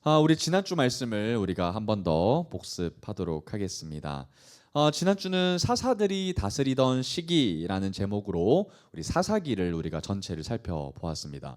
우리 지난주 말씀을 우리가 한 번 더 복습하도록 하겠습니다. 지난주는 사사들이 다스리던 시기라는 제목으로 우리 사사기를 우리가 전체를 살펴보았습니다.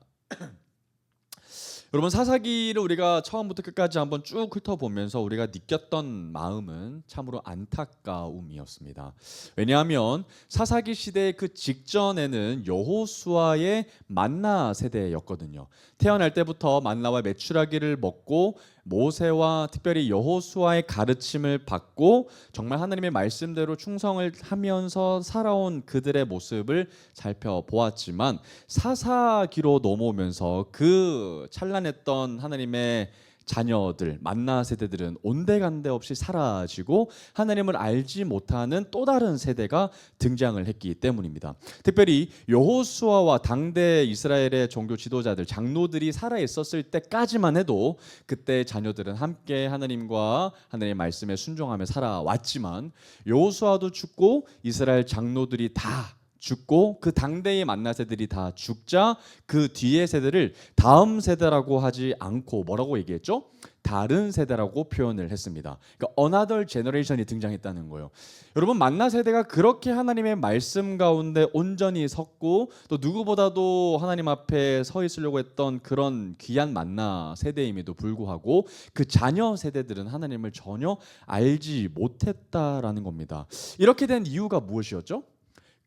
여러분, 사사기를 우리가 처음부터 끝까지 한번 쭉 훑어보면서 우리가 느꼈던 마음은 참으로 안타까움이었습니다. 왜냐하면 사사기 시대 그 직전에는 여호수아의 만나 세대였거든요. 태어날 때부터 만나와 메추라기를 먹고 모세와 특별히 여호수아의 가르침을 받고 정말 하나님의 말씀대로 충성을 하면서 살아온 그들의 모습을 살펴보았지만, 사사기로 넘어오면서 그 찬란했던 하나님의 자녀들, 만나 세대들은 온데간데 없이 사라지고 하나님을 알지 못하는 또 다른 세대가 등장을 했기 때문입니다. 특별히 여호수아와 당대 이스라엘의 종교 지도자들, 장로들이 살아 있었을 때까지만 해도 그때 자녀들은 함께 하나님과 하나님의 말씀에 순종하며 살아왔지만, 여호수아도 죽고 이스라엘 장로들이 다 죽고 그 당대의 만나 세들이 다 죽자 그 뒤의 세대를 다음 세대라고 하지 않고 뭐라고 얘기했죠? 다른 세대라고 표현을 했습니다. 그러니까 another generation이 등장했다는 거예요. 여러분, 만나 세대가 그렇게 하나님의 말씀 가운데 온전히 섰고 또 누구보다도 하나님 앞에 서 있으려고 했던 그런 귀한 만나 세대임에도 불구하고 그 자녀 세대들은 하나님을 전혀 알지 못했다라는 겁니다. 이렇게 된 이유가 무엇이었죠?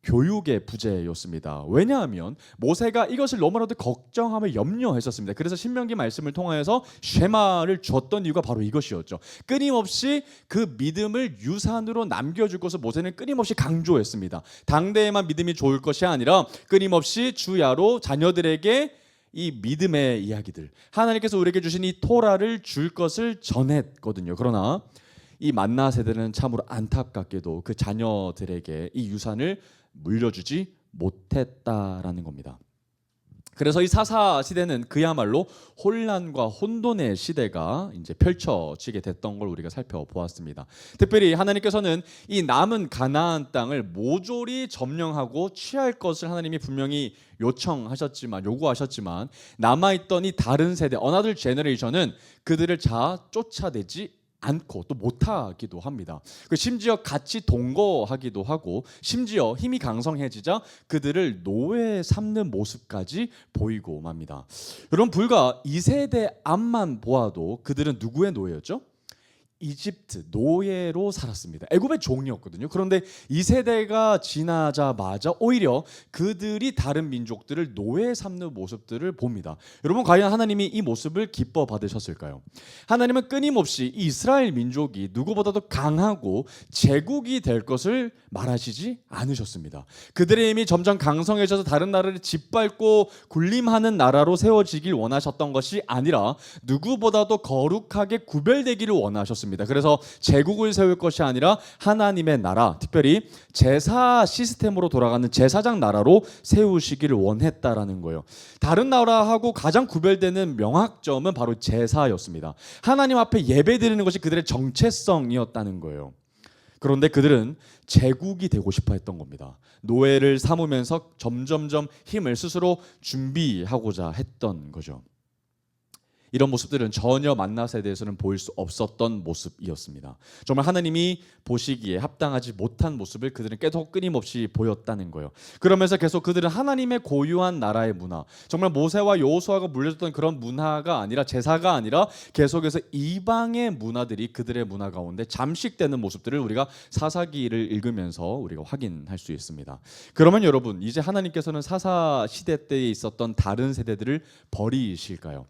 교육의 부재였습니다. 왜냐하면 모세가 이것을 너무나도 걱정하며 염려했었습니다. 그래서 신명기 말씀을 통하여서 쉐마를 줬던 이유가 바로 이것이었죠. 끊임없이 그 믿음을 유산으로 남겨줄 것을 모세는 끊임없이 강조했습니다. 당대에만 믿음이 좋을 것이 아니라 끊임없이 주야로 자녀들에게 이 믿음의 이야기들, 하나님께서 우리에게 주신 이 토라를 줄 것을 전했거든요. 그러나 이 만나 세대는 참으로 안타깝게도 그 자녀들에게 이 유산을 물려주지 못했다라는 겁니다. 그래서 이 사사 시대는 그야말로 혼란과 혼돈의 시대가 이제 펼쳐지게 됐던 걸 우리가 살펴보았습니다. 특별히 하나님께서는 이 남은 가나안 땅을 모조리 점령하고 취할 것을 하나님이 분명히 요구하셨지만 남아있던 이 다른 세대, another generation은 그들을 쫓아내지 않고 또 못하기도 합니다. 심지어 같이 동거하기도 하고, 심지어 힘이 강성해지자 그들을 노예 삼는 모습까지 보이고 맙니다. 여러분, 불과 2세대 앞만 보아도 그들은 누구의 노예였죠? 이집트 노예로 살았습니다. 애굽의 종이었거든요. 그런데 이 세대가 지나자마자 오히려 그들이 다른 민족들을 노예 삼는 모습들을 봅니다. 여러분, 과연 하나님이 이 모습을 기뻐 받으셨을까요? 하나님은 끊임없이 이스라엘 민족이 누구보다도 강하고 제국이 될 것을 말하시지 않으셨습니다. 그들의 힘이 점점 강성해져서 다른 나라를 짓밟고 군림하는 나라로 세워지길 원하셨던 것이 아니라 누구보다도 거룩하게 구별되기를 원하셨습니다. 그래서 제국을 세울 것이 아니라 하나님의 나라, 특별히 제사 시스템으로 돌아가는 제사장 나라로 세우시기를 원했다라는 거예요. 다른 나라하고 가장 구별되는 명확점은 바로 제사였습니다. 하나님 앞에 예배드리는 것이 그들의 정체성이었다는 거예요. 그런데 그들은 제국이 되고 싶어 했던 겁니다. 노예를 삼으면서 점점점 힘을 스스로 준비하고자 했던 거죠. 이런 모습들은 전혀 만나 세대에서는 보일 수 없었던 모습이었습니다. 정말 하나님이 보시기에 합당하지 못한 모습을 그들은 계속 끊임없이 보였다는 거예요. 그러면서 계속 그들은 하나님의 고유한 나라의 문화, 정말 모세와 여호수아가 물려줬던 그런 문화가 아니라, 제사가 아니라 계속해서 이방의 문화들이 그들의 문화 가운데 잠식되는 모습들을 우리가 사사기를 읽으면서 우리가 확인할 수 있습니다. 그러면 여러분, 이제 하나님께서는 사사 시대 때에 있었던 다른 세대들을 버리실까요?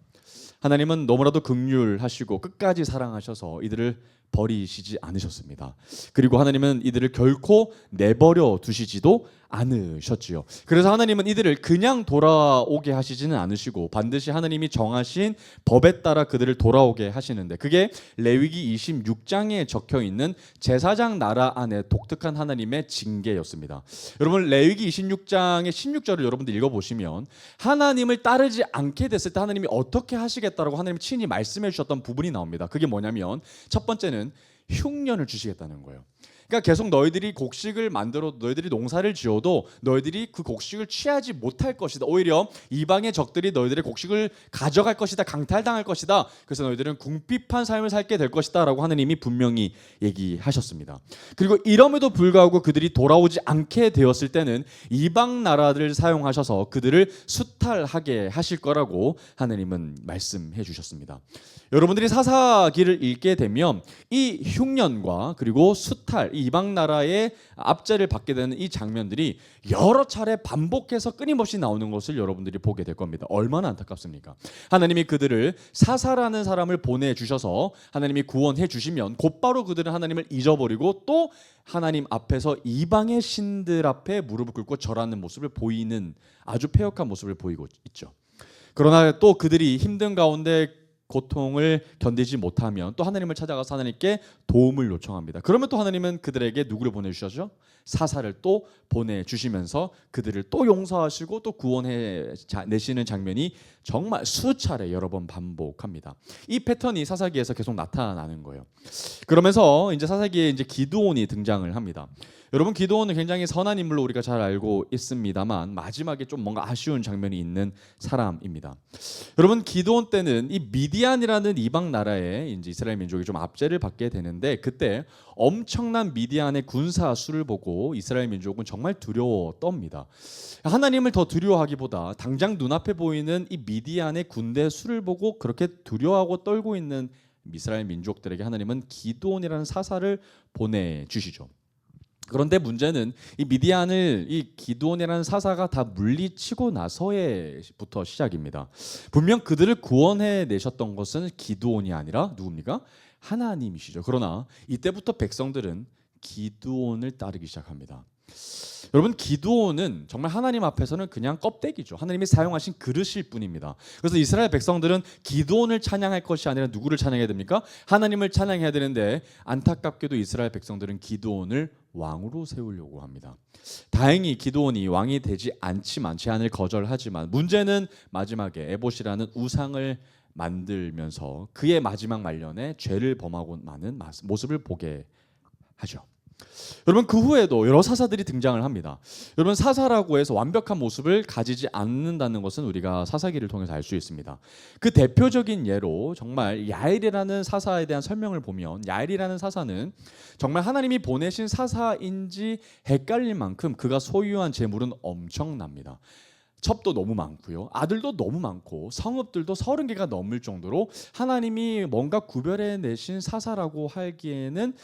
하나님은 너무나도 긍휼하시고 끝까지 사랑하셔서 이들을 버리시지 않으셨습니다. 그리고 하나님은 이들을 결코 내버려 두시지도 않으셨지요. 그래서 하나님은 이들을 그냥 돌아오게 하시지는 않으시고 반드시 하나님이 정하신 법에 따라 그들을 돌아오게 하시는데, 그게 레위기 26장에 적혀있는 제사장 나라 안에 독특한 하나님의 징계였습니다. 여러분, 레위기 26장의 16절을 여러분들 읽어보시면 하나님을 따르지 않게 됐을 때 하나님이 어떻게 하시겠다라고 하나님이 친히 말씀해 주셨던 부분이 나옵니다. 그게 뭐냐면, 첫 번째는 흉년을 주시겠다는 거예요. 그러니까 계속 너희들이 곡식을 만들어 너희들이 농사를 지어도 너희들이 그 곡식을 취하지 못할 것이다. 오히려 이방의 적들이 너희들의 곡식을 가져갈 것이다. 강탈당할 것이다. 그래서 너희들은 궁핍한 삶을 살게 될 것이다 라고 하느님이 분명히 얘기하셨습니다. 그리고 이럼에도 불구하고 그들이 돌아오지 않게 되었을 때는 이방 나라들을 사용하셔서 그들을 수탈하게 하실 거라고 하느님은 말씀해 주셨습니다. 여러분들이 사사기를 읽게 되면 이 흉년과 그리고 수탈, 이 이방 나라의 압제를 받게 되는 이 장면들이 여러 차례 반복해서 끊임없이 나오는 것을 여러분들이 보게 될 겁니다. 얼마나 안타깝습니까? 하나님이 그들을 사사라는 사람을 보내주셔서 하나님이 구원해 주시면 곧바로 그들은 하나님을 잊어버리고 또 하나님 앞에서 이방의 신들 앞에 무릎을 꿇고 절하는 모습을 보이는 아주 패역한 모습을 보이고 있죠. 그러나 또 그들이 힘든 가운데 고통을 견디지 못하면 또 하나님을 찾아가서 하나님께 도움을 요청합니다. 그러면 또 하나님은 그들에게 누구를 보내주셨죠? 사사를 또 보내주시면서 그들을 또 용서하시고 또 구원해 내시는 장면이 정말 수차례 여러 번 반복합니다. 이 패턴이 사사기에서 계속 나타나는 거예요. 그러면서 이제 사사기에 이제 기드온이 등장을 합니다. 여러분, 기드온은 굉장히 선한 인물로 우리가 잘 알고 있습니다만 마지막에 좀 뭔가 아쉬운 장면이 있는 사람입니다. 여러분, 기드온 때는 이 미디안이라는 이방 나라에 이제 이스라엘 민족이 좀 압제를 받게 되는데 그때 엄청난 미디안의 군사 수를 보고 이스라엘 민족은 정말 두려워 떱니다. 하나님을 더 두려워하기보다 당장 눈앞에 보이는 이 미디안의 군대 수를 보고 그렇게 두려워하고 떨고 있는 이스라엘 민족들에게 하나님은 기드온이라는 사사를 보내주시죠. 그런데 문제는 이 미디안을 이 기드온이라는 사사가 다 물리치고 나서부터 시작입니다. 분명 그들을 구원해 내셨던 것은 기드온이 아니라 누굽니까? 하나님이시죠. 그러나 이때부터 백성들은 기드온을 따르기 시작합니다. 여러분, 기드온은 정말 하나님 앞에서는 그냥 껍데기죠. 하나님이 사용하신 그릇일 뿐입니다. 그래서 이스라엘 백성들은 기드온을 찬양할 것이 아니라 누구를 찬양해야 됩니까? 하나님을 찬양해야 되는데 안타깝게도 이스라엘 백성들은 기드온을 왕으로 세우려고 합니다. 다행히 기드온이 왕이 되지 않지만 제안을 거절하지만 문제는 마지막에 에봇이라는 우상을 만들면서 그의 마지막 말년에 죄를 범하고 마는 모습을 보게 하죠. 여러분, 그 후에도 여러 사사들이 등장을 합니다. 여러분, 사사라고 해서 완벽한 모습을 가지지 않는다는 것은 우리가 사사기를 통해서 알 수 있습니다. 그 대표적인 예로 정말 야엘이라는 사사에 대한 설명을 보면 야엘이라는 사사는 정말 하나님이 보내신 사사인지 헷갈릴 만큼 그가 소유한 재물은 엄청납니다. 첩도 너무 많고요. 아들도 너무 많고 성읍들도 30개가 넘을 정도로 하나님이 뭔가 구별해 내신 사사라고 하기에는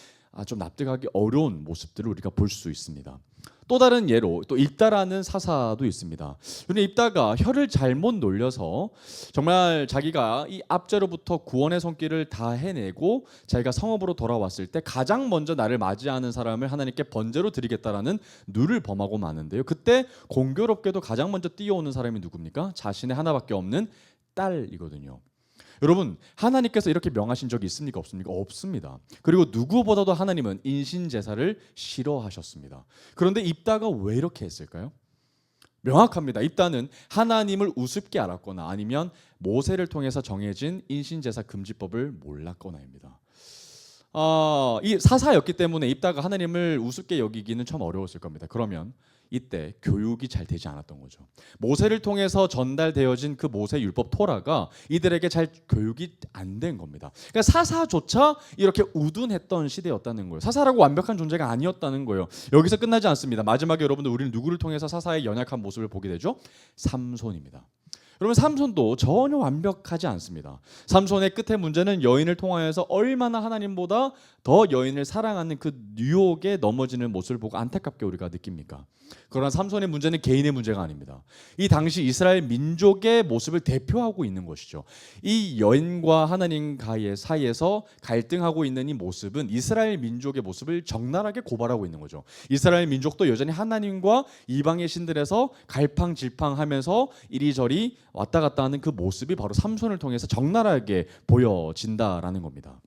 좀 납득하기 어려운 모습들을 우리가 볼 수 있습니다. 또 다른 예로 또 입다라는 사사도 있습니다. 그런데 입다가 혀를 잘못 놀려서 정말 자기가 이 압제로부터 구원의 손길을 다 해내고 자기가 성읍으로 돌아왔을 때 가장 먼저 나를 맞이하는 사람을 하나님께 번제로 드리겠다라는 누를 범하고 마는데요. 그때 공교롭게도 가장 먼저 뛰어오는 사람이 누굽니까? 자신의 하나밖에 없는 딸이거든요. 여러분, 하나님께서 이렇게 명하신 적이 있습니까? 없습니까? 없습니다. 그리고 누구보다도 하나님은 인신제사를 싫어하셨습니다. 그런데 입다가 왜 이렇게 했을까요? 명확합니다. 입다는 하나님을 우습게 알았거나 아니면 모세를 통해서 정해진 인신제사 금지법을 몰랐거나입니다. 이 사사였기 때문에 입다가 하나님을 우습게 여기기는 참 어려웠을 겁니다. 그러면 이때 교육이 잘 되지 않았던 거죠. 모세를 통해서 전달되어진 그 모세 율법 토라가 이들에게 잘 교육이 안 된 겁니다. 그러니까 사사조차 이렇게 우둔했던 시대였다는 거예요. 사사라고 완벽한 존재가 아니었다는 거예요. 여기서 끝나지 않습니다. 마지막에 여러분들 우리는 누구를 통해서 사사의 연약한 모습을 보게 되죠? 삼손입니다. 여러분, 삼손도 전혀 완벽하지 않습니다. 삼손의 끝의 문제는 여인을 통하여서 얼마나 하나님보다 더 여인을 사랑하는 그 유혹에 넘어지는 모습을 보고 안타깝게 우리가 느낍니까? 그러나 삼손의 문제는 개인의 문제가 아닙니다. 이 당시 이스라엘 민족의 모습을 대표하고 있는 것이죠. 이 여인과 하나님 사이에서 갈등하고 있는 이 모습은 이스라엘 민족의 모습을 적나라하게 고발하고 있는 거죠. 이스라엘 민족도 여전히 하나님과 이방의 신들에서 갈팡질팡하면서 이리저리 왔다 갔다 하는 그 모습이 바로 삼손을 통해서 적나라하게 보여진다라는 겁니다.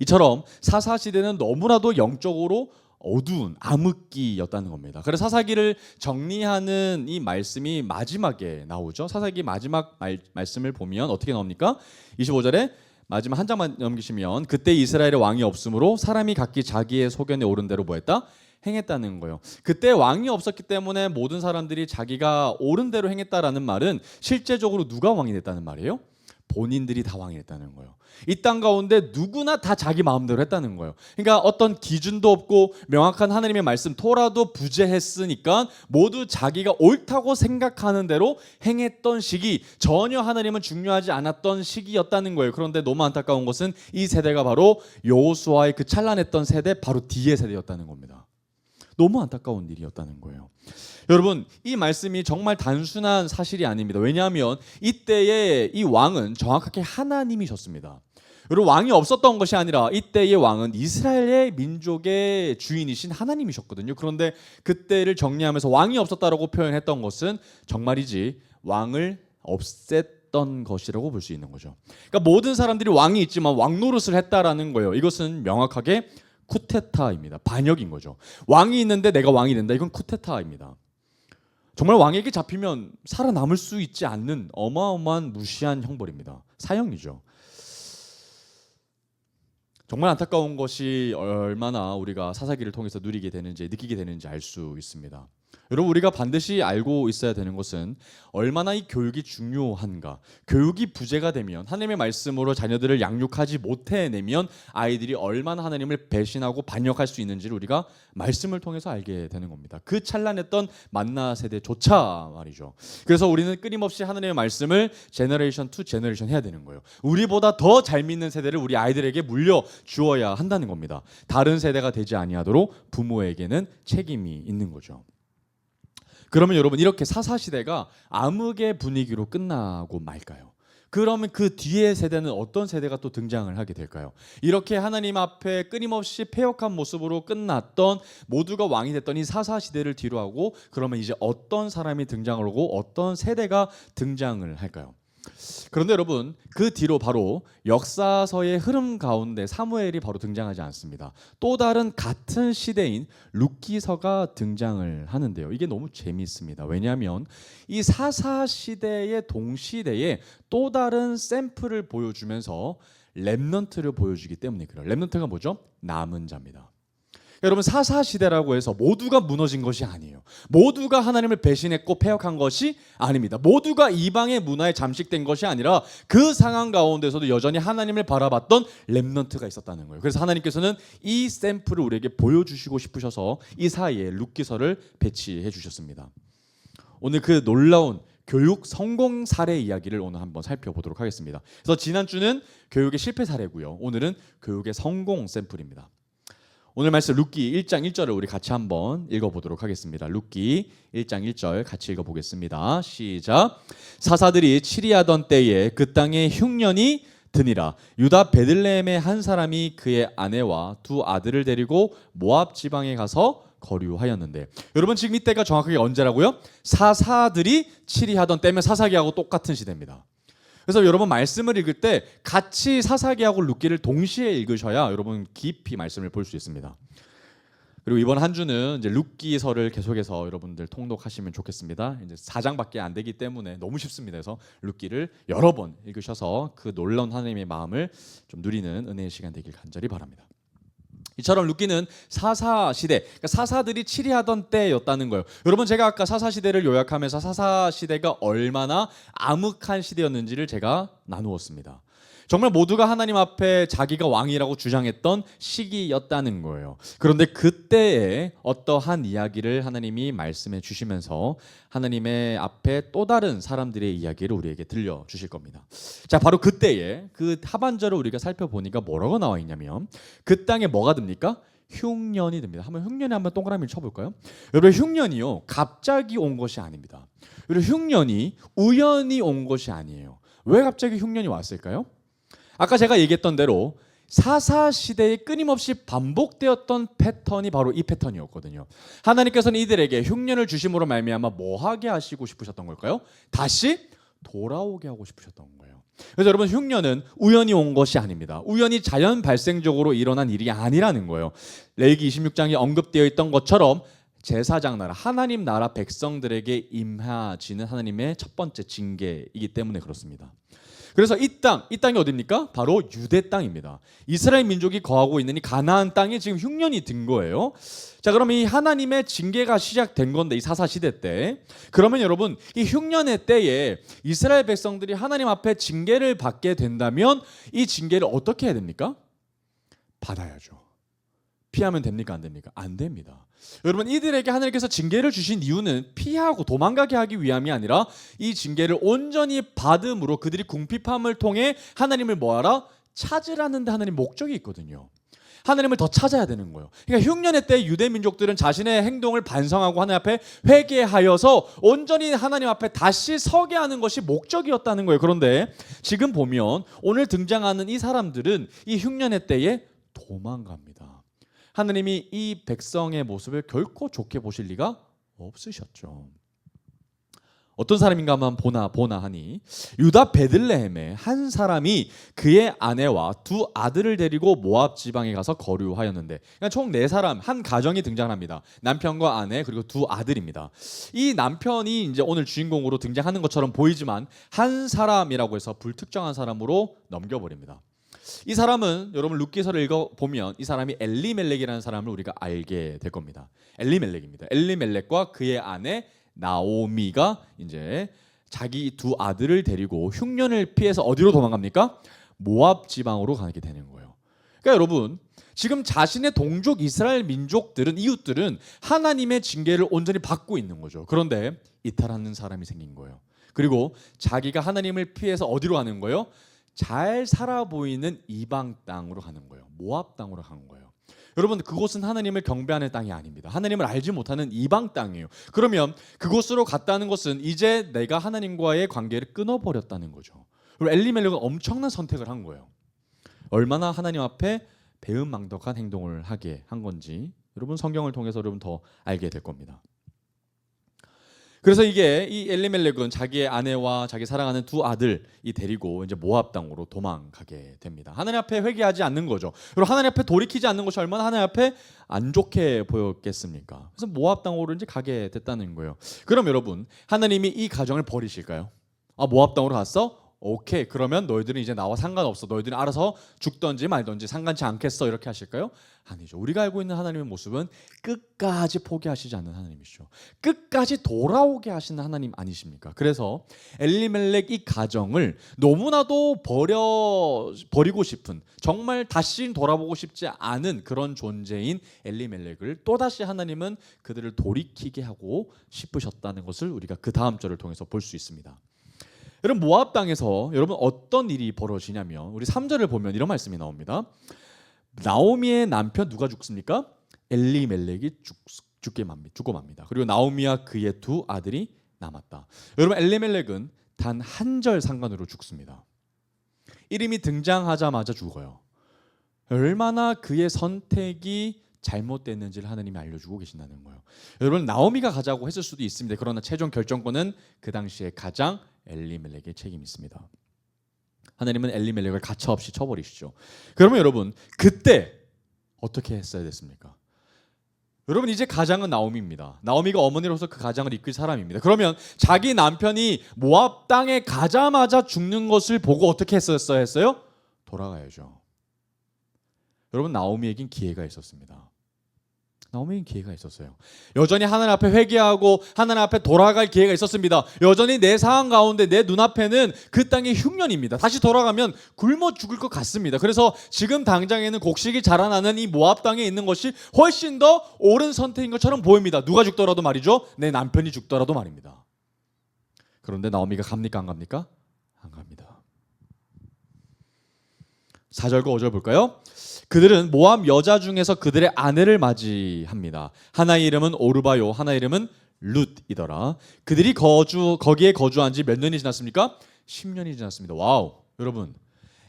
이처럼 사사시대는 너무나도 영적으로 어두운 암흑기였다는 겁니다. 그래서 사사기를 정리하는 이 말씀이 마지막에 나오죠. 사사기 마지막 말씀을 보면 어떻게 나옵니까? 25절에 마지막 한 장만 넘기시면 그때 이스라엘의 왕이 없으므로 사람이 각기 자기의 소견에 오른 대로 뭐했다? 행했다는 거예요. 그때 왕이 없었기 때문에 모든 사람들이 자기가 옳은 대로 행했다라는 말은 실제적으로 누가 왕이 됐다는 말이에요? 본인들이 다 왕이 됐다는 거예요. 이 땅 가운데 누구나 다 자기 마음대로 했다는 거예요. 그러니까 어떤 기준도 없고 명확한 하나님의 말씀 토라도 부재했으니까 모두 자기가 옳다고 생각하는 대로 행했던 시기, 전혀 하나님은 중요하지 않았던 시기였다는 거예요. 그런데 너무 안타까운 것은 이 세대가 바로 여호수아의 그 찬란했던 세대 바로 뒤의 세대였다는 겁니다. 너무 안타까운 일이었다는 거예요. 여러분, 이 말씀이 정말 단순한 사실이 아닙니다. 왜냐하면 이때의 이 왕은 정확하게 하나님이셨습니다. 여러분, 왕이 없었던 것이 아니라 이때의 왕은 이스라엘의 민족의 주인이신 하나님이셨거든요. 그런데 그때를 정리하면서 왕이 없었다라고 표현했던 것은 정말이지 왕을 없앴던 것이라고 볼 수 있는 거죠. 그러니까 모든 사람들이 왕이 있지만 왕 노릇을 했다라는 거예요. 이것은 명확하게 쿠데타입니다. 반역인 거죠. 왕이 있는데 내가 왕이 된다. 이건 쿠데타입니다. 정말 왕에게 잡히면 살아남을 수 있지 않는 어마어마한 무시한 형벌입니다. 사형이죠. 정말 안타까운 것이 얼마나 우리가 사사기를 통해서 누리게 되는지 느끼게 되는지 알 수 있습니다. 여러분, 우리가 반드시 알고 있어야 되는 것은 얼마나 이 교육이 중요한가. 교육이 부재가 되면 하나님의 말씀으로 자녀들을 양육하지 못해내면 아이들이 얼마나 하나님을 배신하고 반역할 수 있는지를 우리가 말씀을 통해서 알게 되는 겁니다. 그 찬란했던 만나 세대조차 말이죠. 그래서 우리는 끊임없이 하나님의 말씀을 제너레이션 투 제너레이션 해야 되는 거예요. 우리보다 더 잘 믿는 세대를 우리 아이들에게 물려 주어야 한다는 겁니다. 다른 세대가 되지 아니하도록 부모에게는 책임이 있는 거죠. 그러면 여러분, 이렇게 사사시대가 암흑의 분위기로 끝나고 말까요? 그러면 그 뒤의 세대는 어떤 세대가 또 등장을 하게 될까요? 이렇게 하나님 앞에 끊임없이 패역한 모습으로 끝났던, 모두가 왕이 됐던 이 사사시대를 뒤로 하고 그러면 이제 어떤 사람이 등장을 하고 어떤 세대가 등장을 할까요? 그런데 여러분, 그 뒤로 바로 역사서의 흐름 가운데 사무엘이 바로 등장하지 않습니다. 또 다른 같은 시대인 룻기서가 등장을 하는데요. 이게 너무 재미있습니다. 왜냐하면 이 사사시대의 동시대에 또 다른 샘플을 보여주면서 렘넌트를 보여주기 때문에 그래요. 렘넌트가 뭐죠? 남은 자입니다. 여러분, 사사시대라고 해서 모두가 무너진 것이 아니에요. 모두가 하나님을 배신했고 패역한 것이 아닙니다. 모두가 이방의 문화에 잠식된 것이 아니라 그 상황 가운데서도 여전히 하나님을 바라봤던 렘넌트가 있었다는 거예요. 그래서 하나님께서는 이 샘플을 우리에게 보여주시고 싶으셔서 이 사이에 룻기서를 배치해 주셨습니다. 오늘 그 놀라운 교육 성공 사례 이야기를 오늘 한번 살펴보도록 하겠습니다. 그래서 지난주는 교육의 실패 사례고요. 오늘은 교육의 성공 샘플입니다. 오늘 말씀 룻기 1장 1절을 우리 같이 한번 읽어보도록 하겠습니다. 룻기 1장 1절 같이 읽어보겠습니다. 시작. 사사들이 치리하던 때에 그 땅에 흉년이 드니라. 유다 베들레헴의 한 사람이 그의 아내와 두 아들을 데리고 모압 지방에 가서 거류하였는데, 여러분 지금 이때가 정확하게 언제라고요? 사사들이 치리하던 때면 사사기하고 똑같은 시대입니다. 그래서 여러분 말씀을 읽을 때 같이 사사기하고 룻기를 동시에 읽으셔야 여러분 깊이 말씀을 볼 수 있습니다. 그리고 이번 한 주는 이제 룻기서를 계속해서 여러분들 통독하시면 좋겠습니다. 이제 4장밖에 안 되기 때문에 너무 쉽습니다. 그래서 룻기를 여러 번 읽으셔서 그 놀라운 하나님의 마음을 좀 누리는 은혜의 시간 되길 간절히 바랍니다. 이처럼 룻기는 사사시대, 그러니까 사사들이 치리하던 때였다는 거예요. 여러분, 제가 아까 사사시대를 요약하면서 사사시대가 얼마나 암흑한 시대였는지를 제가 나누었습니다. 정말 모두가 하나님 앞에 자기가 왕이라고 주장했던 시기였다는 거예요. 그런데 그때에 어떠한 이야기를 하나님이 말씀해 주시면서 하나님의 앞에 또 다른 사람들의 이야기를 우리에게 들려주실 겁니다. 자, 바로 그때에 그 하반절을 우리가 살펴보니까 뭐라고 나와 있냐면 그 땅에 뭐가 듭니까? 흉년이 됩니다. 한번 흉년에 한번 동그라미를 쳐볼까요? 여러분, 흉년이요 갑자기 온 것이 아닙니다. 여러분, 흉년이 우연히 온 것이 아니에요. 왜 갑자기 흉년이 왔을까요? 아까 제가 얘기했던 대로 사사시대에 끊임없이 반복되었던 패턴이 바로 이 패턴이었거든요. 하나님께서는 이들에게 흉년을 주심으로 말미암아 뭐하게 하시고 싶으셨던 걸까요? 다시 돌아오게 하고 싶으셨던 거예요. 그래서 여러분, 흉년은 우연히 온 것이 아닙니다. 우연히 자연 발생적으로 일어난 일이 아니라는 거예요. 레위기 26장에 언급되어 있던 것처럼 제사장 나라, 하나님 나라 백성들에게 임하시는 하나님의 첫 번째 징계이기 때문에 그렇습니다. 그래서 이 땅이 어디입니까? 바로 유대 땅입니다. 이스라엘 민족이 거하고 있는 이 가나안 땅에 지금 흉년이 든 거예요. 자, 그러면 이 하나님의 징계가 시작된 건데, 이 사사 시대 때. 그러면 여러분, 이 흉년의 때에 이스라엘 백성들이 하나님 앞에 징계를 받게 된다면 이 징계를 어떻게 해야 됩니까? 받아야죠. 피하면 됩니까? 안 됩니까? 안 됩니다. 여러분, 이들에게 하나님께서 징계를 주신 이유는 피하고 도망가게 하기 위함이 아니라 이 징계를 온전히 받음으로 그들이 궁핍함을 통해 하나님을 뭐하라? 찾으라는 데 하나님 목적이 있거든요. 하나님을 더 찾아야 되는 거예요. 그러니까 흉년의 때 유대 민족들은 자신의 행동을 반성하고 하나님 앞에 회개하여서 온전히 하나님 앞에 다시 서게 하는 것이 목적이었다는 거예요. 그런데 지금 보면 오늘 등장하는 이 사람들은 이 흉년의 때에 도망갑니다. 하나님이 이 백성의 모습을 결코 좋게 보실 리가 없으셨죠. 어떤 사람인가 한번 보나 하니 유다 베들레헴에 한 사람이 그의 아내와 두 아들을 데리고 모압 지방에 가서 거류하였는데, 그러니까 총 4사람 한 가정이 등장합니다. 남편과 아내 그리고 두 아들입니다. 이 남편이 이제 오늘 주인공으로 등장하는 것처럼 보이지만 한 사람이라고 해서 불특정한 사람으로 넘겨버립니다. 이 사람은 여러분 룻기서를 읽어보면 이 사람이 엘리멜렉이라는 사람을 우리가 알게 될 겁니다. 엘리멜렉입니다. 엘리멜렉과 그의 아내 나오미가 이제 자기 두 아들을 데리고 흉년을 피해서 어디로 도망갑니까? 모압 지방으로 가게 되는 거예요. 그러니까 여러분, 지금 자신의 동족 이스라엘 민족들은, 이웃들은 하나님의 징계를 온전히 받고 있는 거죠. 그런데 이탈하는 사람이 생긴 거예요. 그리고 자기가 하나님을 피해서 어디로 가는 거예요? 잘 살아 보이는 이방 땅으로 가는 거예요. 모압 땅으로 가는 거예요. 여러분, 그곳은 하나님을 경배하는 땅이 아닙니다. 하나님을 알지 못하는 이방 땅이에요. 그러면 그곳으로 갔다는 것은 이제 내가 하나님과의 관계를 끊어버렸다는 거죠. 그리고 엘리멜렉은 엄청난 선택을 한 거예요. 얼마나 하나님 앞에 배은망덕한 행동을 하게 한 건지 여러분 성경을 통해서 여러분 더 알게 될 겁니다. 그래서 이게 이 엘리멜렉은 자기의 아내와 자기 사랑하는 두 아들이 데리고 이제 모압 땅으로 도망가게 됩니다. 하나님 앞에 회개하지 않는 거죠. 그리고 하나님 앞에 돌이키지 않는 것이 얼마나 하나님 앞에 안 좋게 보였겠습니까? 그래서 모압 땅으로 이제 가게 됐다는 거예요. 그럼 여러분, 하나님이 이 가정을 버리실까요? 아, 모압 땅으로 갔어? 오케이, 그러면 너희들은 이제 나와 상관없어. 너희들은 알아서 죽던지 말던지 상관치 않겠어. 이렇게 하실까요? 아니죠. 우리가 알고 있는 하나님의 모습은 끝까지 포기하시지 않는 하나님이시죠. 끝까지 돌아오게 하시는 하나님 아니십니까? 그래서 엘리멜렉 이 가정을 너무나도 버리고 싶은, 정말 다시 돌아보고 싶지 않은 그런 존재인 엘리멜렉을 또다시 하나님은 그들을 돌이키게 하고 싶으셨다는 것을 우리가 그 다음 절을 통해서 볼 수 있습니다. 여러분, 모압 땅에서 여러분 어떤 일이 벌어지냐면 우리 3절을 보면 이런 말씀이 나옵니다. 나오미의 남편 누가 죽습니까? 엘리멜렉이 죽고 맙니다. 그리고 나오미와 그의 두 아들이 남았다. 여러분, 엘리멜렉은 단 한 절 상관으로 죽습니다. 이름이 등장하자마자 죽어요. 얼마나 그의 선택이 잘못됐는지를 하나님이 알려주고 계신다는 거예요. 여러분, 나오미가 가자고 했을 수도 있습니다. 그러나 최종 결정권은 그 당시에 가장 엘리멜렉의 책임이 있습니다. 하나님은 엘리멜렉을 가차없이 쳐버리시죠. 그러면 여러분, 그때 어떻게 했어야 됐습니까? 여러분, 이제 가장은 나오미입니다. 나오미가 어머니로서 그 가장을 이끌 사람입니다. 그러면 자기 남편이 모압 땅에 가자마자 죽는 것을 보고 어떻게 했어야 했어요? 돌아가야죠. 여러분, 나오미에겐 기회가 있었습니다. 나오미에겐 기회가 있었어요. 여전히 하나님 앞에 회개하고 하나님 앞에 돌아갈 기회가 있었습니다. 여전히 내 상황 가운데 내 눈앞에는 그 땅이 흉년입니다. 다시 돌아가면 굶어 죽을 것 같습니다. 그래서 지금 당장에는 곡식이 자라나는 이 모압 땅에 있는 것이 훨씬 더 옳은 선택인 것처럼 보입니다. 누가 죽더라도 말이죠. 내 남편이 죽더라도 말입니다. 그런데 나오미가 갑니까? 안 갑니까? 안 갑니다. 4절과 5절 볼까요? 그들은 모압 여자 중에서 그들의 아내를 맞이합니다. 하나의 이름은 오르바요, 하나의 이름은 룻이더라. 그들이 거기에 거주한 지 몇 년이 지났습니까? 10년이 지났습니다. 와우. 여러분,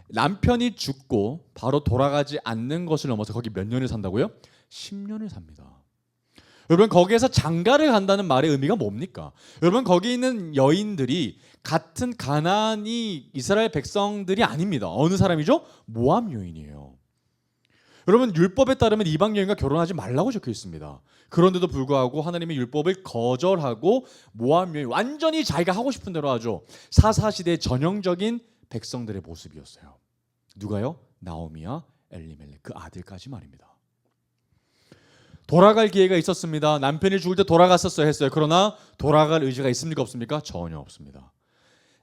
남편이 죽고 바로 돌아가지 않는 것을 넘어서 거기 몇 년을 산다고요? 10년을 삽니다. 여러분, 거기에서 장가를 간다는 말의 의미가 뭡니까? 여러분, 거기 있는 여인들이 같은 가나안이 이스라엘 백성들이 아닙니다. 어느 사람이죠? 모압 여인이에요. 여러분, 율법에 따르면 이방 여인과 결혼하지 말라고 적혀 있습니다. 그런데도 불구하고 하나님의 율법을 거절하고 모압 여인, 완전히 자기가 하고 싶은 대로 하죠. 사사시대의 전형적인 백성들의 모습이었어요. 누가요? 나오미와 엘리멜렉 그 아들까지 말입니다. 돌아갈 기회가 있었습니다. 남편이 죽을 때 돌아갔었어야 했어요. 그러나 돌아갈 의지가 있습니까? 없습니까? 전혀 없습니다.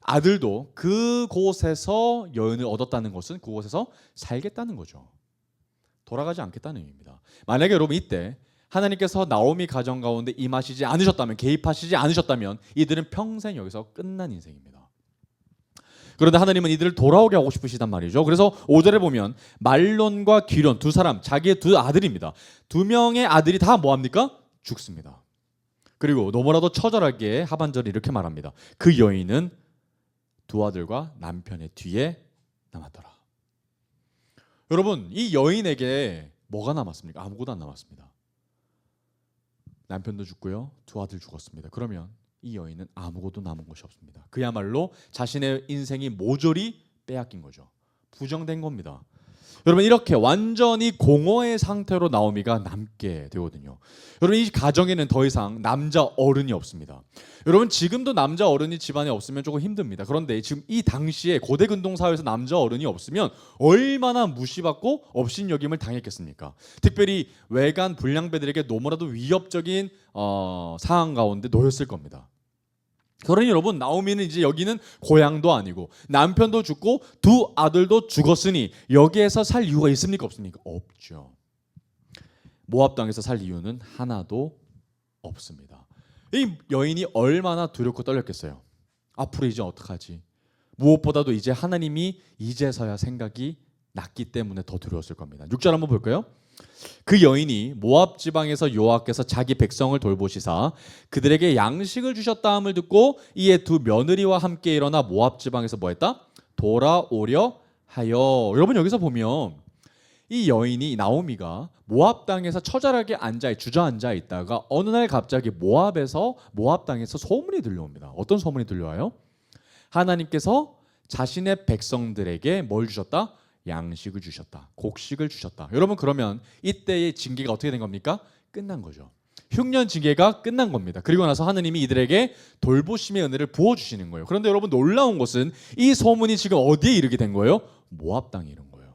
아들도 그곳에서 여인을 얻었다는 것은 그곳에서 살겠다는 거죠. 돌아가지 않겠다는 의미입니다. 만약에 여러분 이때 하나님께서 나오미 가정 가운데 임하시지 않으셨다면, 개입하시지 않으셨다면 이들은 평생 여기서 끝난 인생입니다. 그런데 하나님은 이들을 돌아오게 하고 싶으시단 말이죠. 그래서 5절에 보면 말론과 기련 두 사람, 자기의 두 아들입니다. 두 명의 아들이 다 뭐합니까? 죽습니다. 그리고 너무나도 처절하게 하반절에 이렇게 말합니다. 그 여인은 두 아들과 남편의 뒤에 남았더라. 여러분, 이 여인에게 뭐가 남았습니까? 아무것도 안 남았습니다. 남편도 죽고요, 두 아들 죽었습니다. 그러면 이 여인은 아무것도 남은 것이 없습니다. 그야말로 자신의 인생이 모조리 빼앗긴 거죠. 부정된 겁니다. 여러분, 이렇게 완전히 공허의 상태로 나오미가 남게 되거든요. 여러분, 이 가정에는 더 이상 남자 어른이 없습니다. 여러분, 지금도 남자 어른이 집안에 없으면 조금 힘듭니다. 그런데 지금 이 당시에 고대 근동 사회에서 남자 어른이 없으면 얼마나 무시받고 업신여김을 당했겠습니까? 특별히 외간 불량배들에게 너무나도 위협적인 상황 가운데 놓였을 겁니다. 그러니 여러분, 나오미는 이제 여기는 고향도 아니고 남편도 죽고 두 아들도 죽었으니 여기에서 살 이유가 있습니까? 없습니까? 없죠. 모압 땅에서 살 이유는 하나도 없습니다. 이 여인이 얼마나 두렵고 떨렸겠어요. 앞으로 이제 어떡하지? 무엇보다도 이제 하나님이 이제서야 생각이 났기 때문에 더 두려웠을 겁니다. 6절 한번 볼까요? 그 여인이 모압 지방에서 여호와께서 자기 백성을 돌보시사 그들에게 양식을 주셨다함을 듣고 이에 두 며느리와 함께 일어나 모압 지방에서 뭐했다? 돌아오려 하여. 여러분, 여기서 보면 이 여인이 나오미가 모압 땅에서 처절하게 주저앉아 있다가 어느 날 갑자기 모압 땅에서 소문이 들려옵니다. 어떤 소문이 들려와요? 하나님께서 자신의 백성들에게 뭘 주셨다? 양식을 주셨다. 곡식을 주셨다. 여러분, 그러면 이때의 징계가 어떻게 된 겁니까? 끝난 거죠. 흉년 징계가 끝난 겁니다. 그리고 나서 하나님이 이들에게 돌보심의 은혜를 부어주시는 거예요. 그런데 여러분, 놀라운 것은 이 소문이 지금 어디에 이르게 된 거예요? 모압 땅에 이른 거예요.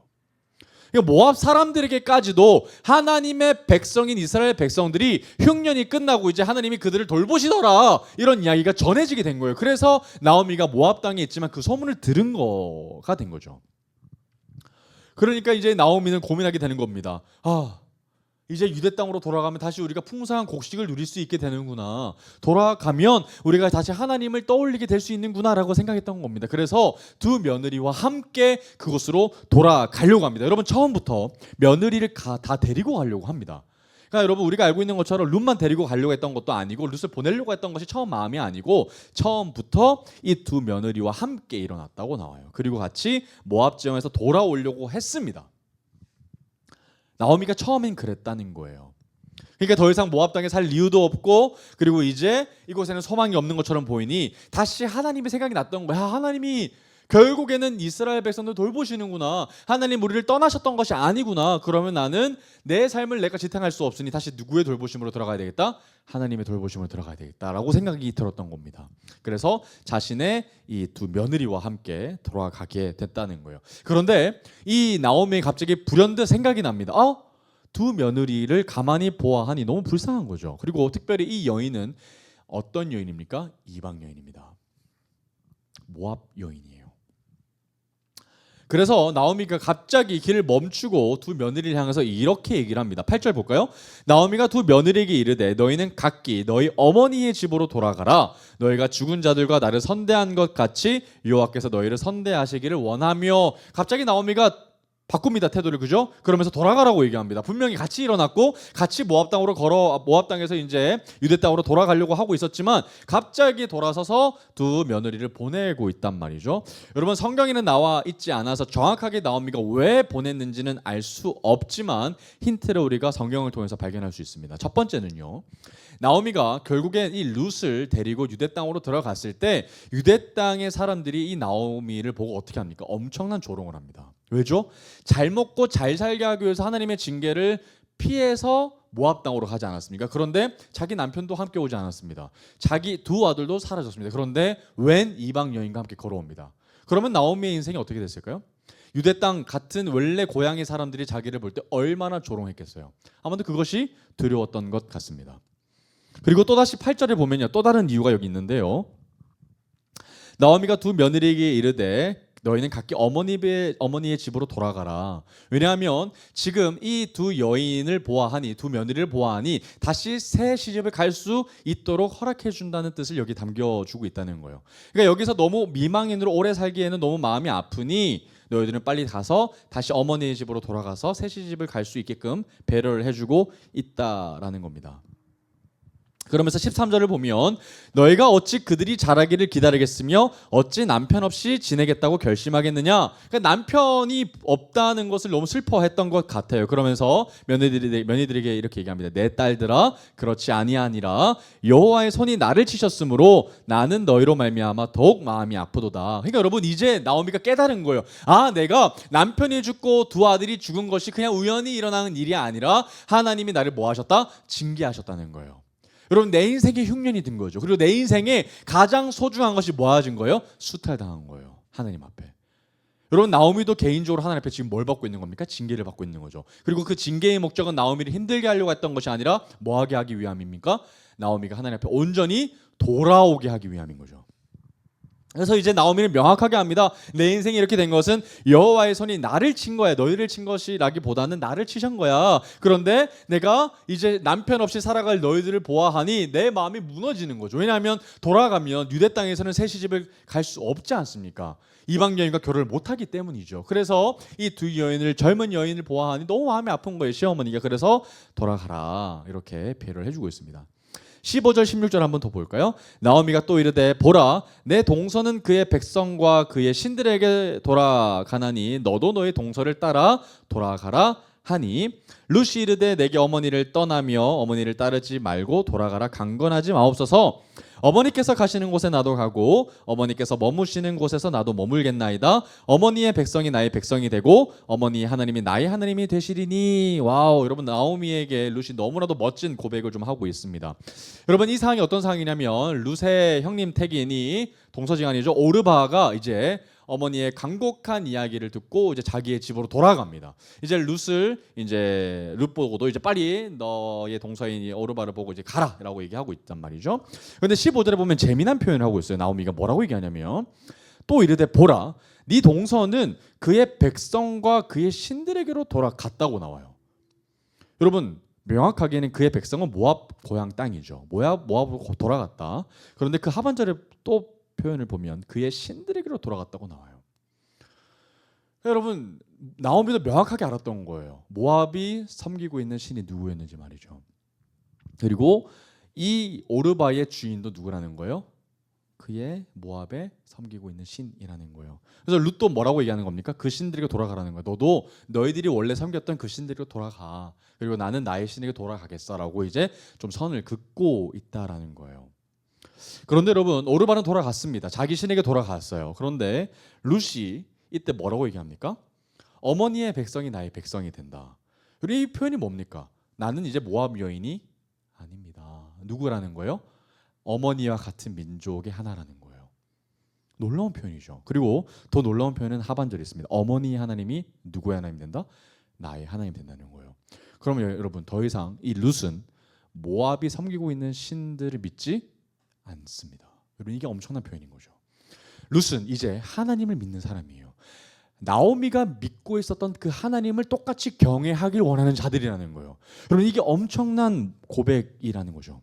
그러니까 모압 사람들에게까지도 하나님의 백성인 이스라엘 백성들이 흉년이 끝나고 이제 하나님이 그들을 돌보시더라, 이런 이야기가 전해지게 된 거예요. 그래서 나오미가 모압 땅에 있지만 그 소문을 들은 거가 된 거죠. 그러니까 이제 나오미는 고민하게 되는 겁니다. 이제 유대 땅으로 돌아가면 다시 우리가 풍성한 곡식을 누릴 수 있게 되는구나. 돌아가면 우리가 다시 하나님을 떠올리게 될 수 있는구나라고 생각했던 겁니다. 그래서 두 며느리와 함께 그곳으로 돌아가려고 합니다. 여러분, 처음부터 며느리를 다 데리고 가려고 합니다. 그러니까 여러분, 우리가 알고 있는 것처럼 룻만 데리고 가려고 했던 것도 아니고 룻을 보내려고 했던 것이 처음 마음이 아니고 처음부터 이 두 며느리와 함께 일어났다고 나와요. 그리고 같이 모압 지역에서 돌아오려고 했습니다. 나오미가 처음엔 그랬다는 거예요. 그러니까 더 이상 모압 땅에 살 이유도 없고, 그리고 이제 이곳에는 소망이 없는 것처럼 보이니 다시 하나님의 생각이 났던 거야. 하나님이 결국에는 이스라엘 백성들 돌보시는구나. 하나님 우리를 떠나셨던 것이 아니구나. 그러면 나는 내 삶을 내가 지탱할 수 없으니 다시 누구의 돌보심으로 들어가야 되겠다? 하나님의 돌보심으로 들어가야 되겠다라고 생각이 들었던 겁니다. 그래서 자신의 이 두 며느리와 함께 돌아가게 됐다는 거예요. 그런데 이 나오미가 갑자기 불현듯 생각이 납니다. 두 며느리를 가만히 보아하니 너무 불쌍한 거죠. 그리고 특별히 이 여인은 어떤 여인입니까? 이방 여인입니다. 모압 여인이에요. 그래서 나오미가 갑자기 길을 멈추고 두 며느리를 향해서 이렇게 얘기를 합니다. 8절 볼까요? 나오미가 두 며느리에게 이르되 너희는 각기 너희 어머니의 집으로 돌아가라. 너희가 죽은 자들과 나를 선대한 것 같이 여호와께서 너희를 선대하시기를 원하며. 갑자기 나오미가 바꿉니다, 태도를. 그죠? 그러면서 돌아가라고 얘기합니다. 분명히 같이 일어났고 같이 모압 땅에서 이제 유대 땅으로 돌아가려고 하고 있었지만 갑자기 돌아서서 두 며느리를 보내고 있단 말이죠. 여러분, 성경에는 나와 있지 않아서 정확하게 나오미가 왜 보냈는지는 알 수 없지만 힌트를 우리가 성경을 통해서 발견할 수 있습니다. 첫 번째는요, 나오미가 결국엔 이 룻을 데리고 유대 땅으로 들어갔을 때 유대 땅의 사람들이 이 나오미를 보고 어떻게 합니까? 엄청난 조롱을 합니다. 왜죠? 잘 먹고 잘 살게 하기 위해서 하나님의 징계를 피해서 모압 땅으로 가지 않았습니까? 그런데 자기 남편도 함께 오지 않았습니다. 자기 두 아들도 사라졌습니다. 그런데 웬 이방 여인과 함께 걸어옵니다. 그러면 나오미의 인생이 어떻게 됐을까요? 유대 땅 같은 원래 고향의 사람들이 자기를 볼 때 얼마나 조롱했겠어요. 아무튼 그것이 두려웠던 것 같습니다. 그리고 또다시 8절에 보면요, 또 다른 이유가 여기 있는데요. 나오미가 두 며느리에게 이르되 너희는 각기 어머니의 집으로 돌아가라. 왜냐하면 지금 이 두 여인을 보아하니, 두 며느리를 보아하니 다시 새 시집을 갈 수 있도록 허락해 준다는 뜻을 여기 담겨주고 있다는 거예요. 그러니까 여기서 너무 미망인으로 오래 살기에는 너무 마음이 아프니 너희들은 빨리 가서 다시 어머니의 집으로 돌아가서 새 시집을 갈 수 있게끔 배려를 해주고 있다라는 겁니다. 그러면서 13절을 보면 너희가 어찌 그들이 자라기를 기다리겠으며 어찌 남편 없이 지내겠다고 결심하겠느냐. 그러니까 남편이 없다는 것을 너무 슬퍼했던 것 같아요. 그러면서 며느리들에게 이렇게 얘기합니다. 내 딸들아 그렇지 아니하니라. 여호와의 손이 나를 치셨으므로 나는 너희로 말미암아 더욱 마음이 아프도다. 그러니까 여러분 이제 나오미가 깨달은 거예요. 아, 내가 남편이 죽고 두 아들이 죽은 것이 그냥 우연히 일어나는 일이 아니라 하나님이 나를 뭐 하셨다? 징계하셨다는 거예요. 여러분 내 인생에 흉년이 든 거죠. 그리고 내 인생에 가장 소중한 것이 뭐아진 거예요? 수탈당한 거예요. 하나님 앞에. 여러분 나오미도 개인적으로 하나님 앞에 지금 뭘 받고 있는 겁니까? 징계를 받고 있는 거죠. 그리고 그 징계의 목적은 나오미를 힘들게 하려고 했던 것이 아니라 뭐하게 하기 위함입니까? 나오미가 하나님 앞에 온전히 돌아오게 하기 위함인 거죠. 그래서 이제 나오미는 명확하게 합니다. 내 인생이 이렇게 된 것은 여호와의 손이 나를 친 거야. 너희를 친 것이라기보다는 나를 치신 거야. 그런데 내가 이제 남편 없이 살아갈 너희들을 보아하니 내 마음이 무너지는 거죠. 왜냐하면 돌아가면 유대 땅에서는 새 시집을 갈 수 없지 않습니까? 이방 여인과 결혼을 못하기 때문이죠. 그래서 이 두 여인을, 젊은 여인을 보아하니 너무 마음이 아픈 거예요. 시어머니가. 그래서 돌아가라 이렇게 배려를 해주고 있습니다. 15절 16절 한번 더 볼까요? 나오미가 또 이르되 보라 내 동서는 그의 백성과 그의 신들에게 돌아가나니 너도 너의 동서를 따라 돌아가라 하니 룻이 이르되 내게 어머니를 떠나며 어머니를 따르지 말고 돌아가라 강건하지 마옵소서. 어머니께서 가시는 곳에 나도 가고 어머니께서 머무시는 곳에서 나도 머물겠나이다. 어머니의 백성이 나의 백성이 되고 어머니의 하나님이 나의 하나님이 되시리니. 와우, 여러분 나오미에게 룻이 너무나도 멋진 고백을 좀 하고 있습니다. 여러분 이 상황이 어떤 상황이냐면 룻의 형님 태긴이 동서지간이죠. 오르바가 이제 어머니의 간곡한 이야기를 듣고 이제 자기의 집으로 돌아갑니다. 이제 룻 보고도 이제 빨리 너의 동서인 오르바를 보고 이제 가라라고 얘기하고 있단 말이죠. 그런데 15절에 보면 재미난 표현을 하고 있어요. 나오미가 뭐라고 얘기하냐면 또 이르되 보라 네 동서는 그의 백성과 그의 신들에게로 돌아갔다고 나와요. 여러분 명확하게는 그의 백성은 모압 고향 땅이죠. 모압으로 돌아갔다. 그런데 그 하반절에 또 표현을 보면 그의 신들에게로 돌아갔다고 나와요. 여러분 나오미도 명확하게 알았던 거예요. 모압이 섬기고 있는 신이 누구였는지 말이죠. 그리고 이 오르바의 주인도 누구라는 거예요? 그의 모압에 섬기고 있는 신이라는 거예요. 그래서 룻도 뭐라고 얘기하는 겁니까? 그 신들에게 돌아가라는 거예요. 너도 너희들이 원래 섬겼던 그 신들에게 돌아가. 그리고 나는 나의 신에게 돌아가겠어라고 이제 좀 선을 긋고 있다라는 거예요. 그런데 여러분 오르바는 돌아갔습니다. 자기 신에게 돌아갔어요. 그런데 룻이 이때 뭐라고 얘기합니까? 어머니의 백성이 나의 백성이 된다. 그리고 이 표현이 뭡니까? 나는 이제 모압 여인이 아닙니다. 누구라는 거예요? 어머니와 같은 민족의 하나라는 거예요. 놀라운 표현이죠. 그리고 더 놀라운 표현은 하반절에 있습니다. 어머니의 하나님이 누구의 하나님 된다? 나의 하나님 된다는 거예요. 그러면 여러분 더 이상 이 룻은 모압이 섬기고 있는 신들을 믿지 않습니다. 여러분 이게 엄청난 표현인 거죠. 룻은 이제 하나님을 믿는 사람이에요. 나오미가 믿고 있었던 그 하나님을 똑같이 경외하길 원하는 자들이라는 거예요. 여러분 이게 엄청난 고백이라는 거죠.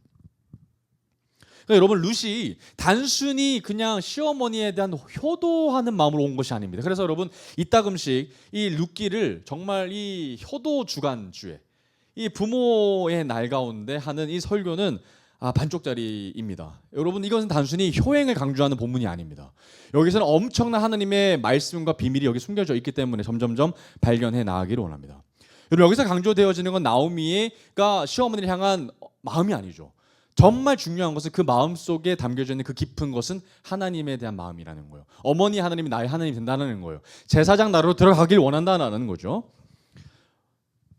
그러니까 여러분 룻이 단순히 그냥 시어머니에 대한 효도하는 마음으로 온 것이 아닙니다. 그래서 여러분 이따금씩 이 룻기를 정말 이 효도 주간주에 이 부모의 날 가운데 하는 이 설교는 반쪽짜리입니다. 여러분 이것은 단순히 효행을 강조하는 본문이 아닙니다. 여기서는 엄청난 하나님의 말씀과 비밀이 여기 숨겨져 있기 때문에 점점점 발견해 나가기를 원합니다. 여러분 여기서 강조되어지는 건 나오미가 시어머니를 향한 마음이 아니죠. 정말 중요한 것은 그 마음 속에 담겨져 있는 그 깊은 것은 하나님에 대한 마음이라는 거예요. 어머니 하나님이 나의 하나님이 된다는 거예요. 제사장 나라로 들어가길 원한다는 거죠.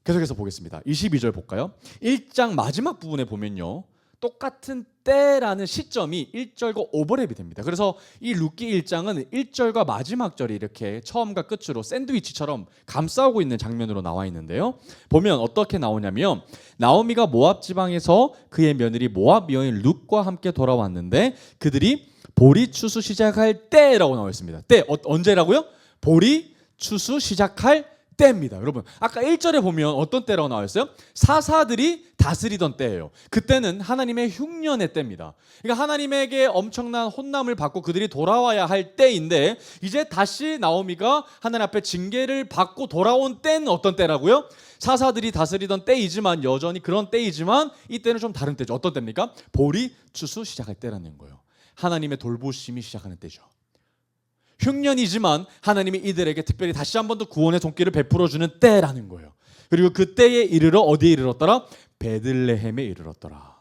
계속해서 보겠습니다. 22절 볼까요? 1장 마지막 부분에 보면요. 똑같은 때라는 시점이 1절과 오버랩이 됩니다. 그래서 이 룻기 1장은 1절과 마지막 절이 이렇게 처음과 끝으로 샌드위치처럼 감싸고 있는 장면으로 나와 있는데요. 보면 어떻게 나오냐면 나오미가 모압 지방에서 그의 며느리 모압 여인 룻과 함께 돌아왔는데 그들이 보리 추수 시작할 때라고 나와 있습니다. 때 언제라고요? 보리 추수 시작할 때입니다. 여러분 아까 1절에 보면 어떤 때라고 나와 있어요? 사사들이 다스리던 때예요. 그때는 하나님의 흉년의 때입니다. 그러니까 하나님에게 엄청난 혼남을 받고 그들이 돌아와야 할 때인데 이제 다시 나오미가 하나님 앞에 징계를 받고 돌아온 때는 어떤 때라고요? 사사들이 다스리던 때이지만 여전히 그런 때이지만 이때는 좀 다른 때죠. 어떤 때입니까? 보리 추수 시작할 때라는 거예요. 하나님의 돌보심이 시작하는 때죠. 흉년이지만 하나님이 이들에게 특별히 다시 한 번 더 구원의 손길을 베풀어 주는 때라는 거예요. 그리고 그 때에 이르러 어디에 이르렀더라? 베들레헴에 이르렀더라.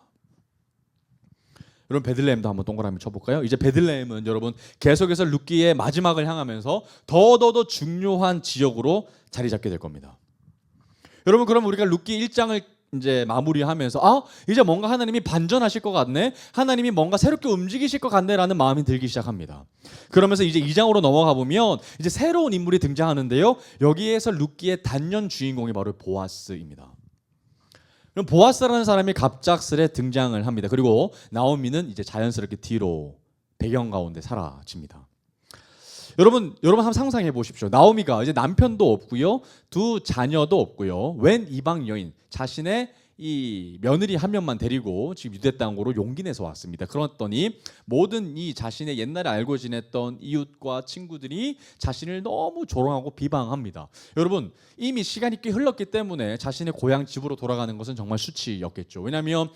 여러분 베들레헴도 한번 동그라미 쳐볼까요? 이제 베들레헴은 여러분 계속해서 룻기의 마지막을 향하면서 더더더 중요한 지역으로 자리 잡게 될 겁니다. 여러분 그럼 우리가 룻기 1장을 이제 마무리하면서 이제 뭔가 하나님이 반전하실 것 같네, 하나님이 뭔가 새롭게 움직이실 것 같네라는 마음이 들기 시작합니다. 그러면서 이제 2장으로 넘어가 보면 이제 새로운 인물이 등장하는데요. 여기에서 룻기의 단연 주인공이 바로 보아스입니다. 그럼 보아스라는 사람이 갑작스레 등장을 합니다. 그리고 나오미는 이제 자연스럽게 뒤로 배경 가운데 사라집니다. 여러분 한번 상상해 보십시오. 나오미가 이제 남편도 없고요, 두 자녀도 없고요, 웬 이방 여인, 자신의 이 며느리 한 명만 데리고 지금 유대 땅으로 용기 내서 왔습니다. 그랬더니 모든 이 자신의 옛날에 알고 지냈던 이웃과 친구들이 자신을 너무 조롱하고 비방합니다. 여러분 이미 시간이 꽤 흘렀기 때문에 자신의 고향 집으로 돌아가는 것은 정말 수치였겠죠. 왜냐하면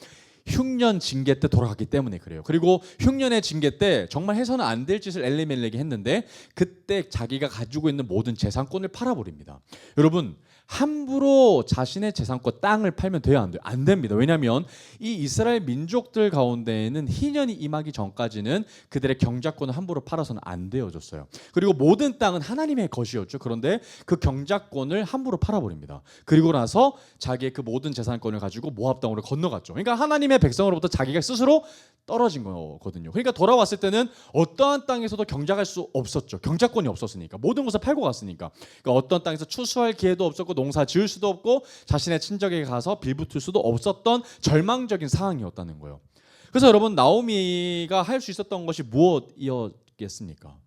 흉년 징계 때 돌아갔기 때문에 그래요. 그리고 흉년의 징계 때 정말 해서는 안 될 짓을 엘리멜렉이 했는데 그때 자기가 가지고 있는 모든 재산권을 팔아버립니다. 여러분 함부로 자신의 재산권 땅을 팔면 돼요, 안 돼요? 안 됩니다. 왜냐하면 이 이스라엘 민족들 가운데에는 희년이 임하기 전까지는 그들의 경작권을 함부로 팔아서는 안 되어졌어요. 그리고 모든 땅은 하나님의 것이었죠. 그런데 그 경작권을 함부로 팔아버립니다. 그리고 나서 자기의 그 모든 재산권을 가지고 모압 땅으로 건너갔죠. 그러니까 하나님의 백성으로부터 자기가 스스로 떨어진 거거든요. 그러니까 돌아왔을 때는 어떠한 땅에서도 경작할 수 없었죠. 경작권이 없었으니까, 모든 것을 팔고 갔으니까. 그러니까 어떤 땅에서 추수할 기회도 없었고 농사 지을 수도 없고 자신의 친척에게 가서 빌붙을 수도 없었던 절망적인 상황이었다는 거예요. 그래서 여러분 나오미가 할 수 있었던 것이 무엇이었겠습니까?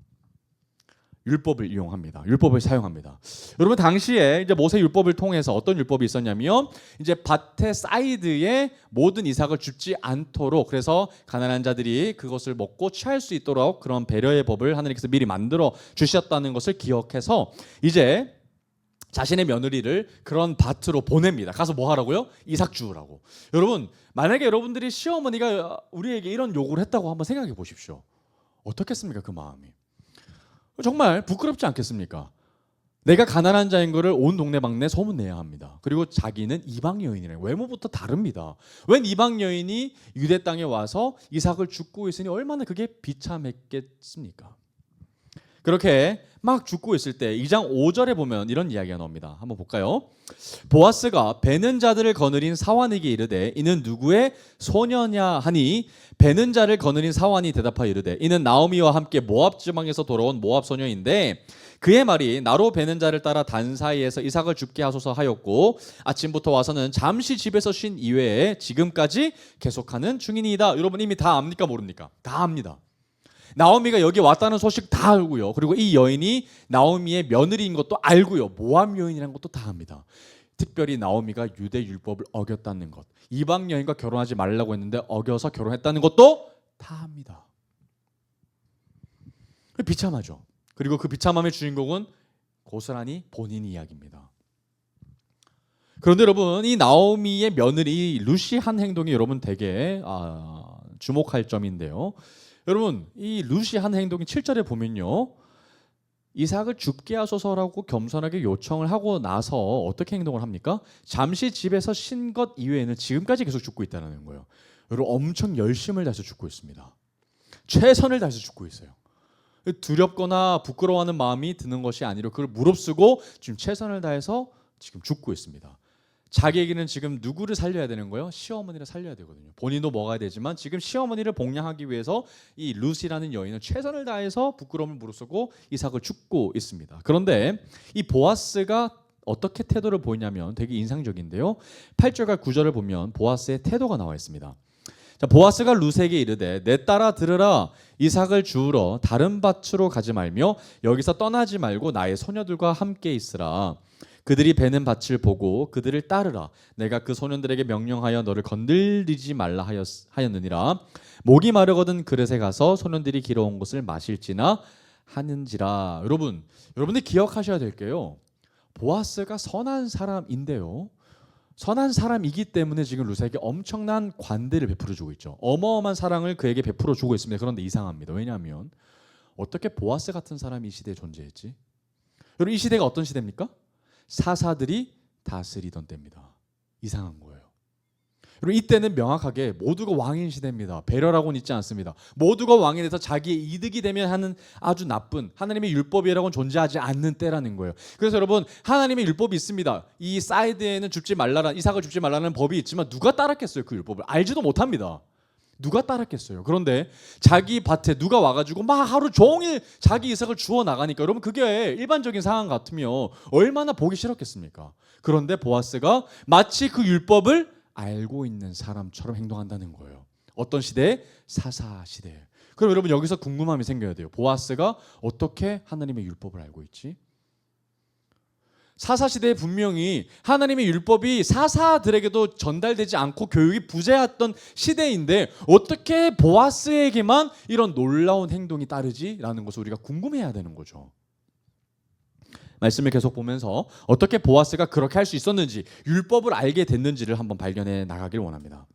율법을 이용합니다. 율법을 사용합니다. 여러분 당시에 이제 모세 율법을 통해서 어떤 율법이 있었냐면 이제 밭의 사이드에 모든 이삭을 줍지 않도록, 그래서 가난한 자들이 그것을 먹고 취할 수 있도록 그런 배려의 법을 하나님께서 미리 만들어 주셨다는 것을 기억해서 이제 자신의 며느리를 그런 밭으로 보냅니다. 가서 뭐 하라고요? 이삭 주우라고. 여러분 만약에 여러분들이 시어머니가 우리에게 이런 요구를 했다고 한번 생각해 보십시오. 어떻겠습니까? 그 마음이 정말 부끄럽지 않겠습니까? 내가 가난한 자인 거를 온 동네방네 소문내야 합니다. 그리고 자기는 이방 여인이래요. 외모부터 다릅니다. 웬 이방 여인이 유대 땅에 와서 이삭을 줍고 있으니 얼마나 그게 비참했겠습니까? 그렇게 막 죽고 있을 때 2장 5절에 보면 이런 이야기가 나옵니다. 한번 볼까요? 보아스가 베는 자들을 거느린 사환에게 이르되 이는 누구의 소녀냐 하니 베는 자를 거느린 사환이 대답하여 이르되 이는 나오미와 함께 모압 지방에서 돌아온 모압 소녀인데 그의 말이 나로 베는 자를 따라 단 사이에서 이삭을 줍게 하소서 하였고 아침부터 와서는 잠시 집에서 쉰 이외에 지금까지 계속하는 중이니이다. 여러분 이미 다 압니까 모릅니까? 다 압니다. 나오미가 여기 왔다는 소식 다 알고요. 그리고 이 여인이 나오미의 며느리인 것도 알고요. 모압 여인이라는 것도 다 압니다. 특별히 나오미가 유대 율법을 어겼다는 것, 이방 여인과 결혼하지 말라고 했는데 어겨서 결혼했다는 것도 다 압니다. 비참하죠. 그리고 그 비참함의 주인공은 고스란히 본인 이야기입니다. 그런데 여러분 이 나오미의 며느리 루시 한 행동이 여러분 되게 주목할 점인데요. 여러분 이 루시 한 행동이 7절에 보면요, 이삭을 줍게 하소서라고 겸손하게 요청을 하고 나서 어떻게 행동을 합니까? 잠시 집에서 쉰 것 이외에는 지금까지 계속 줍고 있다는 거예요. 여러분 엄청 열심을 다해서 줍고 있습니다. 최선을 다해서 줍고 있어요. 두렵거나 부끄러워하는 마음이 드는 것이 아니라 그걸 무릅쓰고 지금 최선을 다해서 지금 줍고 있습니다. 자기에게는 지금 누구를 살려야 되는 거예요? 시어머니를 살려야 되거든요. 본인도 먹어야 되지만 지금 시어머니를 복양하기 위해서 이 루시라는 여인은 최선을 다해서 부끄러움을 무릅쓰고 이삭을 줍고 있습니다. 그런데 이 보아스가 어떻게 태도를 보이냐면 되게 인상적인데요. 8절과 9절을 보면 보아스의 태도가 나와 있습니다. 자, 보아스가 루세에게 이르되 내 딸아 들으라, 이삭을 주우러 다른 밭으로 가지 말며 여기서 떠나지 말고 나의 소녀들과 함께 있으라. 그들이 베는 밭을 보고 그들을 따르라. 내가 그 소년들에게 명령하여 너를 건들리지 말라 하였느니라. 목이 마르거든 그릇에 가서 소년들이 길어온 것을 마실지나 하는지라. 여러분들 기억하셔야 될 게요, 보아스가 선한 사람인데요, 선한 사람이기 때문에 지금 루세에게 엄청난 관대를 베풀어주고 있죠. 어마어마한 사랑을 그에게 베풀어주고 있습니다. 그런데 이상합니다. 왜냐하면 어떻게 보아스 같은 사람이 이 시대에 존재했지? 여러분, 이 시대가 어떤 시대입니까? 사사들이 다스리던 때입니다. 이상한 거예요. 그리고 이때는 명확하게 모두가 왕인 시대입니다. 배려라고는 있지 않습니다. 모두가 왕이 돼서 자기의 이득이 되면 하는 아주 나쁜, 하나님의 율법이라고는 존재하지 않는 때라는 거예요. 그래서 여러분, 하나님의 율법이 있습니다. 이 사이드에는 줍지 말라라, 이삭을 줍지 말라는 법이 있지만 누가 따랐겠어요? 그 율법을 알지도 못합니다. 누가 따랐겠어요? 그런데 자기 밭에 누가 와가지고 막 하루 종일 자기 이삭을 주워 나가니까, 여러분 그게 일반적인 상황 같으면 얼마나 보기 싫었겠습니까? 그런데 보아스가 마치 그 율법을 알고 있는 사람처럼 행동한다는 거예요. 어떤 시대에? 사사 시대에. 그럼 여러분 여기서 궁금함이 생겨야 돼요. 보아스가 어떻게 하나님의 율법을 알고 있지? 사사시대에 분명히 하나님의 율법이 사사들에게도 전달되지 않고 교육이 부재했던 시대인데 어떻게 보아스에게만 이런 놀라운 행동이 따르지라는 것을 우리가 궁금해야 되는 거죠. 말씀을 계속 보면서 어떻게 보아스가 그렇게 할 수 있었는지, 율법을 알게 됐는지를 한번 발견해 나가길 원합니다.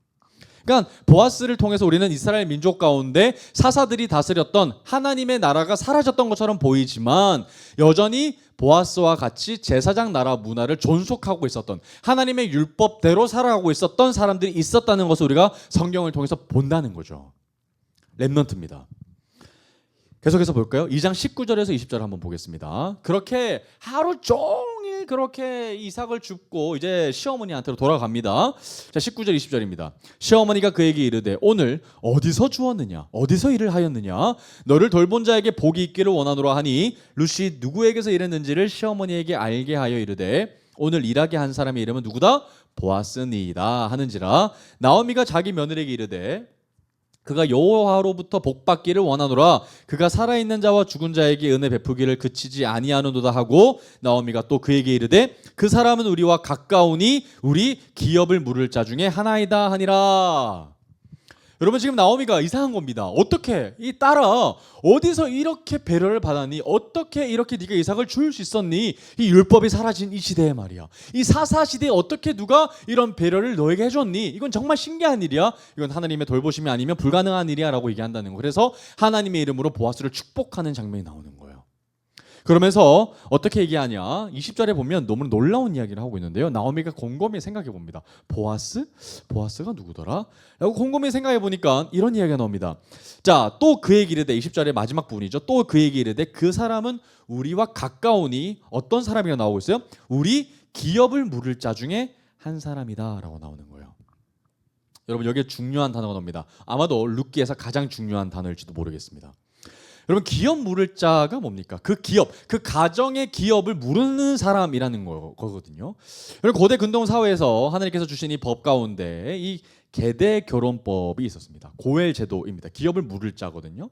그러니까 보아스를 통해서 우리는 이스라엘 민족 가운데 사사들이 다스렸던 하나님의 나라가 사라졌던 것처럼 보이지만 여전히 보아스와 같이 제사장 나라 문화를 존속하고 있었던, 하나님의 율법대로 살아가고 있었던 사람들이 있었다는 것을 우리가 성경을 통해서 본다는 거죠. 렘넌트입니다. 계속해서 볼까요? 2장 19절에서 20절 한번 보겠습니다. 그렇게 하루 종일 그렇게 이삭을 줍고 이제 시어머니한테로 돌아갑니다. 자, 19절 20절입니다. 시어머니가 그에게 이르되 오늘 어디서 주었느냐? 어디서 일을 하였느냐? 너를 돌본 자에게 복이 있기를 원하노라 하니 루시 누구에게서 일했는지를 시어머니에게 알게 하여 이르되 오늘 일하게 한 사람의 이름은 누구다? 보아스니이다 하는지라. 나오미가 자기 며느리에게 이르되 그가 여호와로부터 복받기를 원하노라. 그가 살아있는 자와 죽은 자에게 은혜 베푸기를 그치지 아니하는도다 하고 나오미가 또 그에게 이르되 그 사람은 우리와 가까우니 우리 기업을 물을 자 중에 하나이다 하니라. 여러분 지금 나오미가 이상한 겁니다. 어떻게 이 딸아 어디서 이렇게 배려를 받았니? 어떻게 이렇게 네가 이삭을 줄 수 있었니? 이 율법이 사라진 이 시대에 말이야. 이 사사 시대에 어떻게 누가 이런 배려를 너에게 해줬니? 이건 정말 신기한 일이야. 이건 하나님의 돌보심이 아니면 불가능한 일이야 라고 얘기한다는 거. 그래서 하나님의 이름으로 보아스를 축복하는 장면이 나오는 거예요. 그러면서 어떻게 얘기하냐? 20절에 보면 너무 놀라운 이야기를 하고 있는데요. 나오미가 곰곰이 생각해 봅니다. 보아스? 보아스가 누구더라? 라고 곰곰이 생각해 보니까 이런 이야기가 나옵니다. 자, 또 그에게 이르되 20절의 마지막 부분이죠. 또 그에게 이르되 그 사람은 우리와 가까우니 어떤 사람이라 나오고 있어요? 우리 기업을 물을 자 중에 한 사람이다 라고 나오는 거예요. 여러분 여기에 중요한 단어가 나옵니다. 아마도 룻기에서 가장 중요한 단어일지도 모르겠습니다. 여러분 기업 물을 자가 뭡니까? 그 기업, 그 가정의 기업을 무르는 사람이라는 거거든요. 여러분 고대 근동 사회에서 하나님께서 주신 이 법 가운데 이 계대 결혼법이 있었습니다. 고엘 제도입니다. 기업을 물을 자거든요.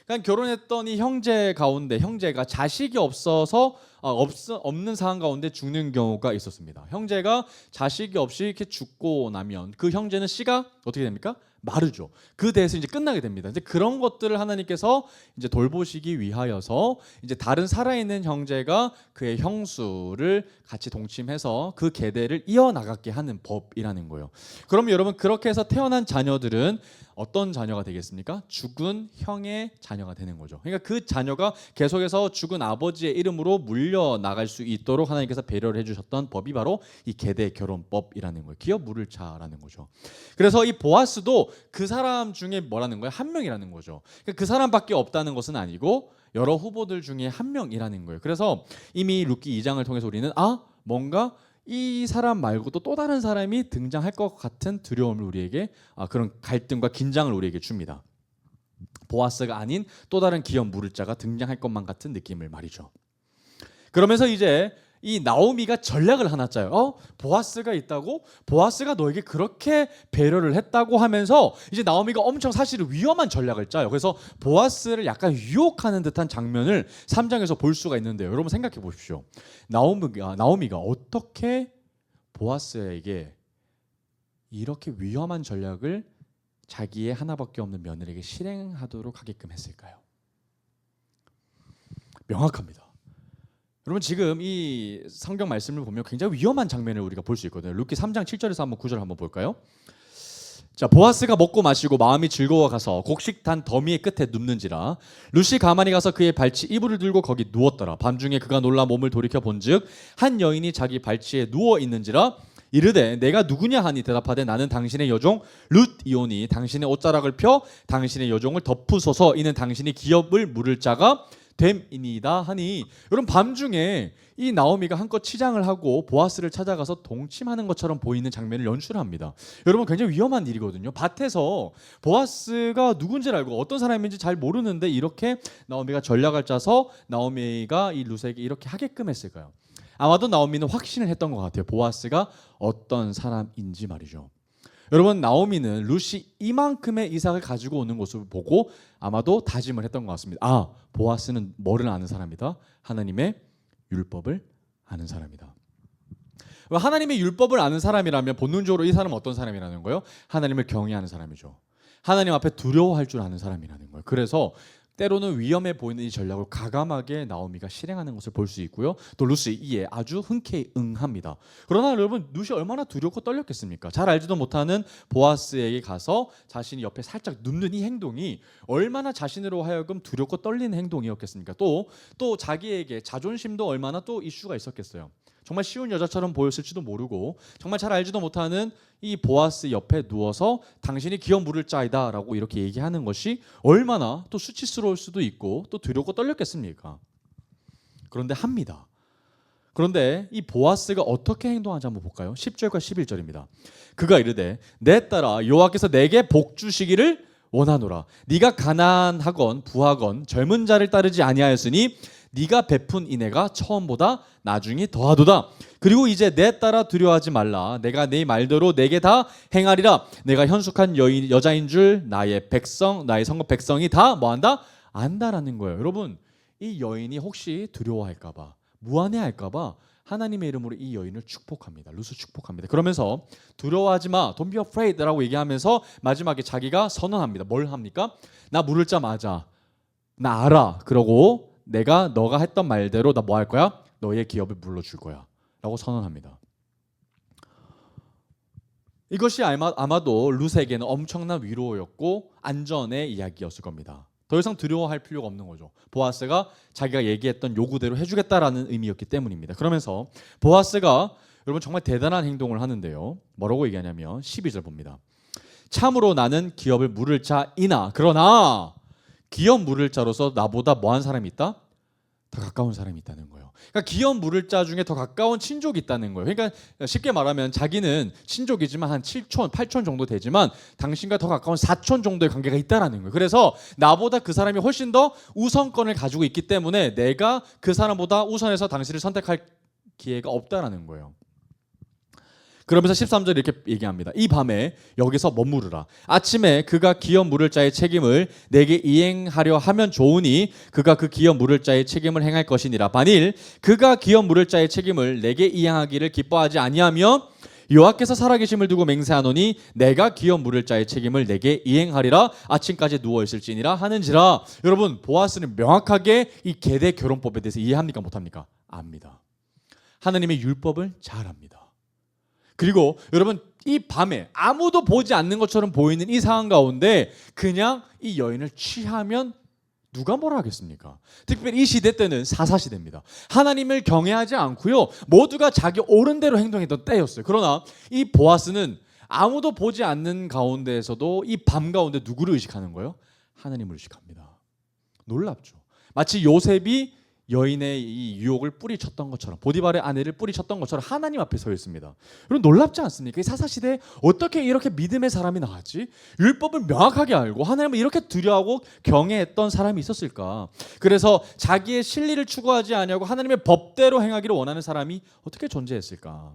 그러니까 결혼했던 이 형제 가운데 형제가 자식이 없어서 없는 상황 가운데 죽는 경우가 있었습니다. 형제가 자식이 없이 이렇게 죽고 나면 그 형제는 씨가 어떻게 됩니까? 마르죠. 그 대에서 이제 끝나게 됩니다. 이제 그런 것들을 하나님께서 이제 돌보시기 위하여서 이제 다른 살아있는 형제가 그의 형수를 같이 동침해서 그 계대를 이어나가게 하는 법이라는 거예요. 그럼 여러분 그렇게 해서 태어난 자녀들은 어떤 자녀가 되겠습니까? 죽은 형의 자녀가 되는 거죠. 그러니까 그 자녀가 계속해서 죽은 아버지의 이름으로 물려 나갈 수 있도록 하나님께서 배려를 해주셨던 법이 바로 이 계대 결혼법이라는 거예요. 기업 물을 자라는 거죠. 그래서 이 보아스도 그 사람 중에 뭐라는 거예요? 한 명이라는 거죠. 그러니까 그 사람밖에 없다는 것은 아니고 여러 후보들 중에 한 명이라는 거예요. 그래서 이미 룻기 2장을 통해서 우리는 뭔가 이 사람 말고도 또 다른 사람이 등장할 것 같은 두려움을 우리에게 그런 갈등과 긴장을 우리에게 줍니다. 보아스가 아닌 또 다른 기업 물을 자가 등장할 것만 같은 느낌을 말이죠. 그러면서 이제 이 나오미가 전략을 하나 짜요. 보아스가 있다고? 보아스가 너에게 그렇게 배려를 했다고 하면서 이제 나오미가 엄청 사실은 위험한 전략을 짜요. 그래서 보아스를 약간 유혹하는 듯한 장면을 3장에서 볼 수가 있는데요. 여러분 생각해 보십시오. 나오미가 어떻게 보아스에게 이렇게 위험한 전략을 자기의 하나밖에 없는 며느리에게 실행하도록 하게끔 했을까요? 명확합니다. 여러분 지금 이 성경 말씀을 보면 굉장히 위험한 장면을 우리가 볼 수 있거든요. 루키 3장 7절에서 한번 9절 한번 볼까요? 자, 보아스가 먹고 마시고 마음이 즐거워 가서 곡식 단 더미의 끝에 눕는지라 룻이 가만히 가서 그의 발치 이불을 들고 거기 누웠더라. 밤중에 그가 놀라 몸을 돌이켜 본즉 한 여인이 자기 발치에 누워 있는지라 이르되 내가 누구냐 하니 대답하되 나는 당신의 여종 룻이오니 당신의 옷자락을 펴 당신의 여종을 덮으소서 이는 당신이 기업을 물을 자가 됨이니이다 하니 여러분 밤중에 이 나오미가 한껏 치장을 하고 보아스를 찾아가서 동침하는 것처럼 보이는 장면을 연출합니다. 여러분 굉장히 위험한 일이거든요. 밭에서 보아스가 누군지를 알고 어떤 사람인지 잘 모르는데 이렇게 나오미가 전략을 짜서 나오미가 이 룻에게 이렇게 하게끔 했을까요? 아마도 나오미는 확신을 했던 것 같아요. 보아스가 어떤 사람인지 말이죠. 여러분 나오미는 룻이 이만큼의 이삭을 가지고 오는 것을 보고 아마도 다짐을 했던 것 같습니다. 보아스는 뭐를 아는 사람이다? 하나님의 율법을 아는 사람이다. 하나님의 율법을 아는 사람이라면 본능적으로 이 사람은 어떤 사람이라는 거예요? 하나님을 경외하는 사람이죠. 하나님 앞에 두려워할 줄 아는 사람이라는 거예요. 그래서 때로는 위험해 보이는 이 전략을 과감하게 나오미가 실행하는 것을 볼 수 있고요. 또 룻이 이에 아주 흔쾌히 응합니다. 그러나 여러분 룻이 얼마나 두렵고 떨렸겠습니까? 잘 알지도 못하는 보아스에게 가서 자신이 옆에 살짝 눕는 이 행동이 얼마나 자신으로 하여금 두렵고 떨리는 행동이었겠습니까? 또 자기에게 자존심도 얼마나 또 이슈가 있었겠어요. 정말 쉬운 여자처럼 보였을지도 모르고 정말 잘 알지도 못하는 이 보아스 옆에 누워서 당신이 기업 물을 자이다 라고 이렇게 얘기하는 것이 얼마나 또 수치스러울 수도 있고 또 두렵고 떨렸겠습니까? 그런데 합니다. 그런데 이 보아스가 어떻게 행동하는지 한번 볼까요? 10절과 11절입니다. 그가 이르되 내 딸아 여호와께서 내게 복 주시기를 원하노라. 네가 가난하건 부하건 젊은 자를 따르지 아니하였으니 네가 베푼 인애가 처음보다 나중이 더하도다. 그리고 이제 내 딸아 두려워하지 말라. 내가 네 말대로 내게 다 행하리라. 내가 현숙한 여자인 줄 나의 백성 나의 성읍 백성이 다 뭐한다? 안다라는 거예요. 여러분 이 여인이 혹시 두려워할까봐 무안해할까봐 하나님의 이름으로 이 여인을 축복합니다. 룻을 축복합니다. 그러면서 두려워하지 마, don't be afraid라고 얘기하면서 마지막에 자기가 선언합니다. 뭘 합니까? 나 물을 자 맞아. 나 알아. 그러고 너가 했던 말대로 나 뭐 할 거야? 너의 기업을 물러줄 거야 라고 선언합니다. 이것이 아마도 룻에게는 엄청난 위로였고 안전의 이야기였을 겁니다. 더 이상 두려워할 필요가 없는 거죠. 보아스가 자기가 얘기했던 요구대로 해주겠다라는 의미였기 때문입니다. 그러면서 보아스가 여러분 정말 대단한 행동을 하는데요. 뭐라고 얘기하냐면 12절 봅니다. 참으로 나는 기업을 물을 자이나 그러나 기업 물을 자로서 나보다 뭐한 사람이 있다? 더 가까운 사람이 있다는 거예요. 그러니까 기업 물을 자 중에 더 가까운 친족이 있다는 거예요. 그러니까 쉽게 말하면 자기는 친족이지만 한 7촌, 8촌 정도 되지만 당신과 더 가까운 4촌 정도의 관계가 있다라는 거예요. 그래서 나보다 그 사람이 훨씬 더 우선권을 가지고 있기 때문에 내가 그 사람보다 우선해서 당신을 선택할 기회가 없다라는 거예요. 그러면서 13절 이렇게 얘기합니다. 이 밤에 여기서 머무르라. 아침에 그가 기업 물을 자의 책임을 내게 이행하려 하면 좋으니 그가 그 기업 물을 자의 책임을 행할 것이니라. 만일 그가 기업 물을 자의 책임을 내게 이행하기를 기뻐하지 아니하며 여호와께서 살아계심을 두고 맹세하노니 내가 기업 물을 자의 책임을 내게 이행하리라. 아침까지 누워있을지니라 하는지라. 여러분 보아스는 명확하게 이 계대 결혼법에 대해서 이해합니까 못합니까? 압니다. 하나님의 율법을 잘 압니다. 그리고 여러분 이 밤에 아무도 보지 않는 것처럼 보이는 이 상황 가운데 그냥 이 여인을 취하면 누가 뭐라 하겠습니까? 특별히 이 시대 때는 사사시대입니다. 하나님을 경외하지 않고요. 모두가 자기 옳은 대로 행동했던 때였어요. 그러나 이 보아스는 아무도 보지 않는 가운데에서도 이 밤 가운데 누구를 의식하는 거예요? 하나님을 의식합니다. 놀랍죠. 마치 요셉이 여인의 이 유혹을 뿌리쳤던 것처럼, 보디발의 아내를 뿌리쳤던 것처럼 하나님 앞에 서 있습니다. 여러분 놀랍지 않습니까? 이 사사시대에 어떻게 이렇게 믿음의 사람이 나왔지? 율법을 명확하게 알고 하나님을 이렇게 두려워하고 경외했던 사람이 있었을까? 그래서 자기의 실리를 추구하지 아니하고 하나님의 법대로 행하기를 원하는 사람이 어떻게 존재했을까?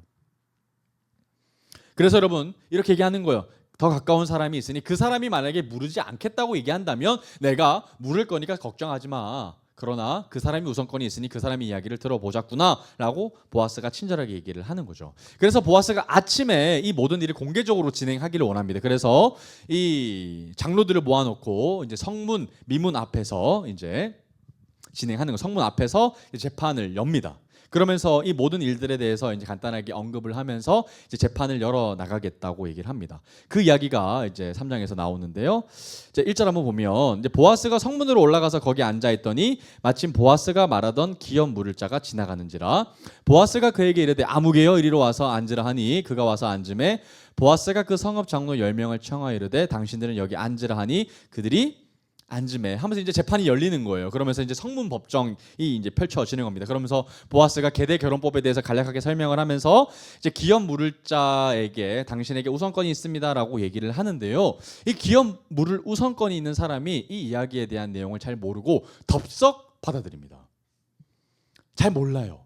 그래서 여러분 이렇게 얘기하는 거예요. 더 가까운 사람이 있으니 그 사람이 만약에 물으지 않겠다고 얘기한다면 내가 물을 거니까 걱정하지 마. 그러나 그 사람이 우선권이 있으니 그 사람의 이야기를 들어보자꾸나 라고 보아스가 친절하게 얘기를 하는 거죠. 그래서 보아스가 아침에 이 모든 일을 공개적으로 진행하기를 원합니다. 그래서 이 장로들을 모아놓고 이제 성문 미문 앞에서 이제 진행하는 거, 성문 앞에서 재판을 엽니다. 그러면서 이 모든 일들에 대해서 이제 간단하게 언급을 하면서 이제 재판을 열어 나가겠다고 얘기를 합니다. 그 이야기가 이제 3장에서 나오는데요. 이제 1절 한번 보면 이제 보아스가 성문으로 올라가서 거기 앉아 있더니 마침 보아스가 말하던 기업 물을 자가 지나가는지라 보아스가 그에게 이르되 아무개여 이리로 와서 앉으라 하니 그가 와서 앉음에 보아스가 그 성읍 장로 10명을 청하여 이르되 당신들은 여기 앉으라 하니 그들이 앉음에 하면서 이제 재판이 열리는 거예요. 그러면서 이제 성문 법정이 이제 펼쳐지는 겁니다. 그러면서 보아스가 계대 결혼법에 대해서 간략하게 설명을 하면서 이제 기업 물을 자에게 당신에게 우선권이 있습니다라고 얘기를 하는데요. 이 기업 물을 우선권이 있는 사람이 이 이야기에 대한 내용을 잘 모르고 덥석 받아들입니다. 잘 몰라요.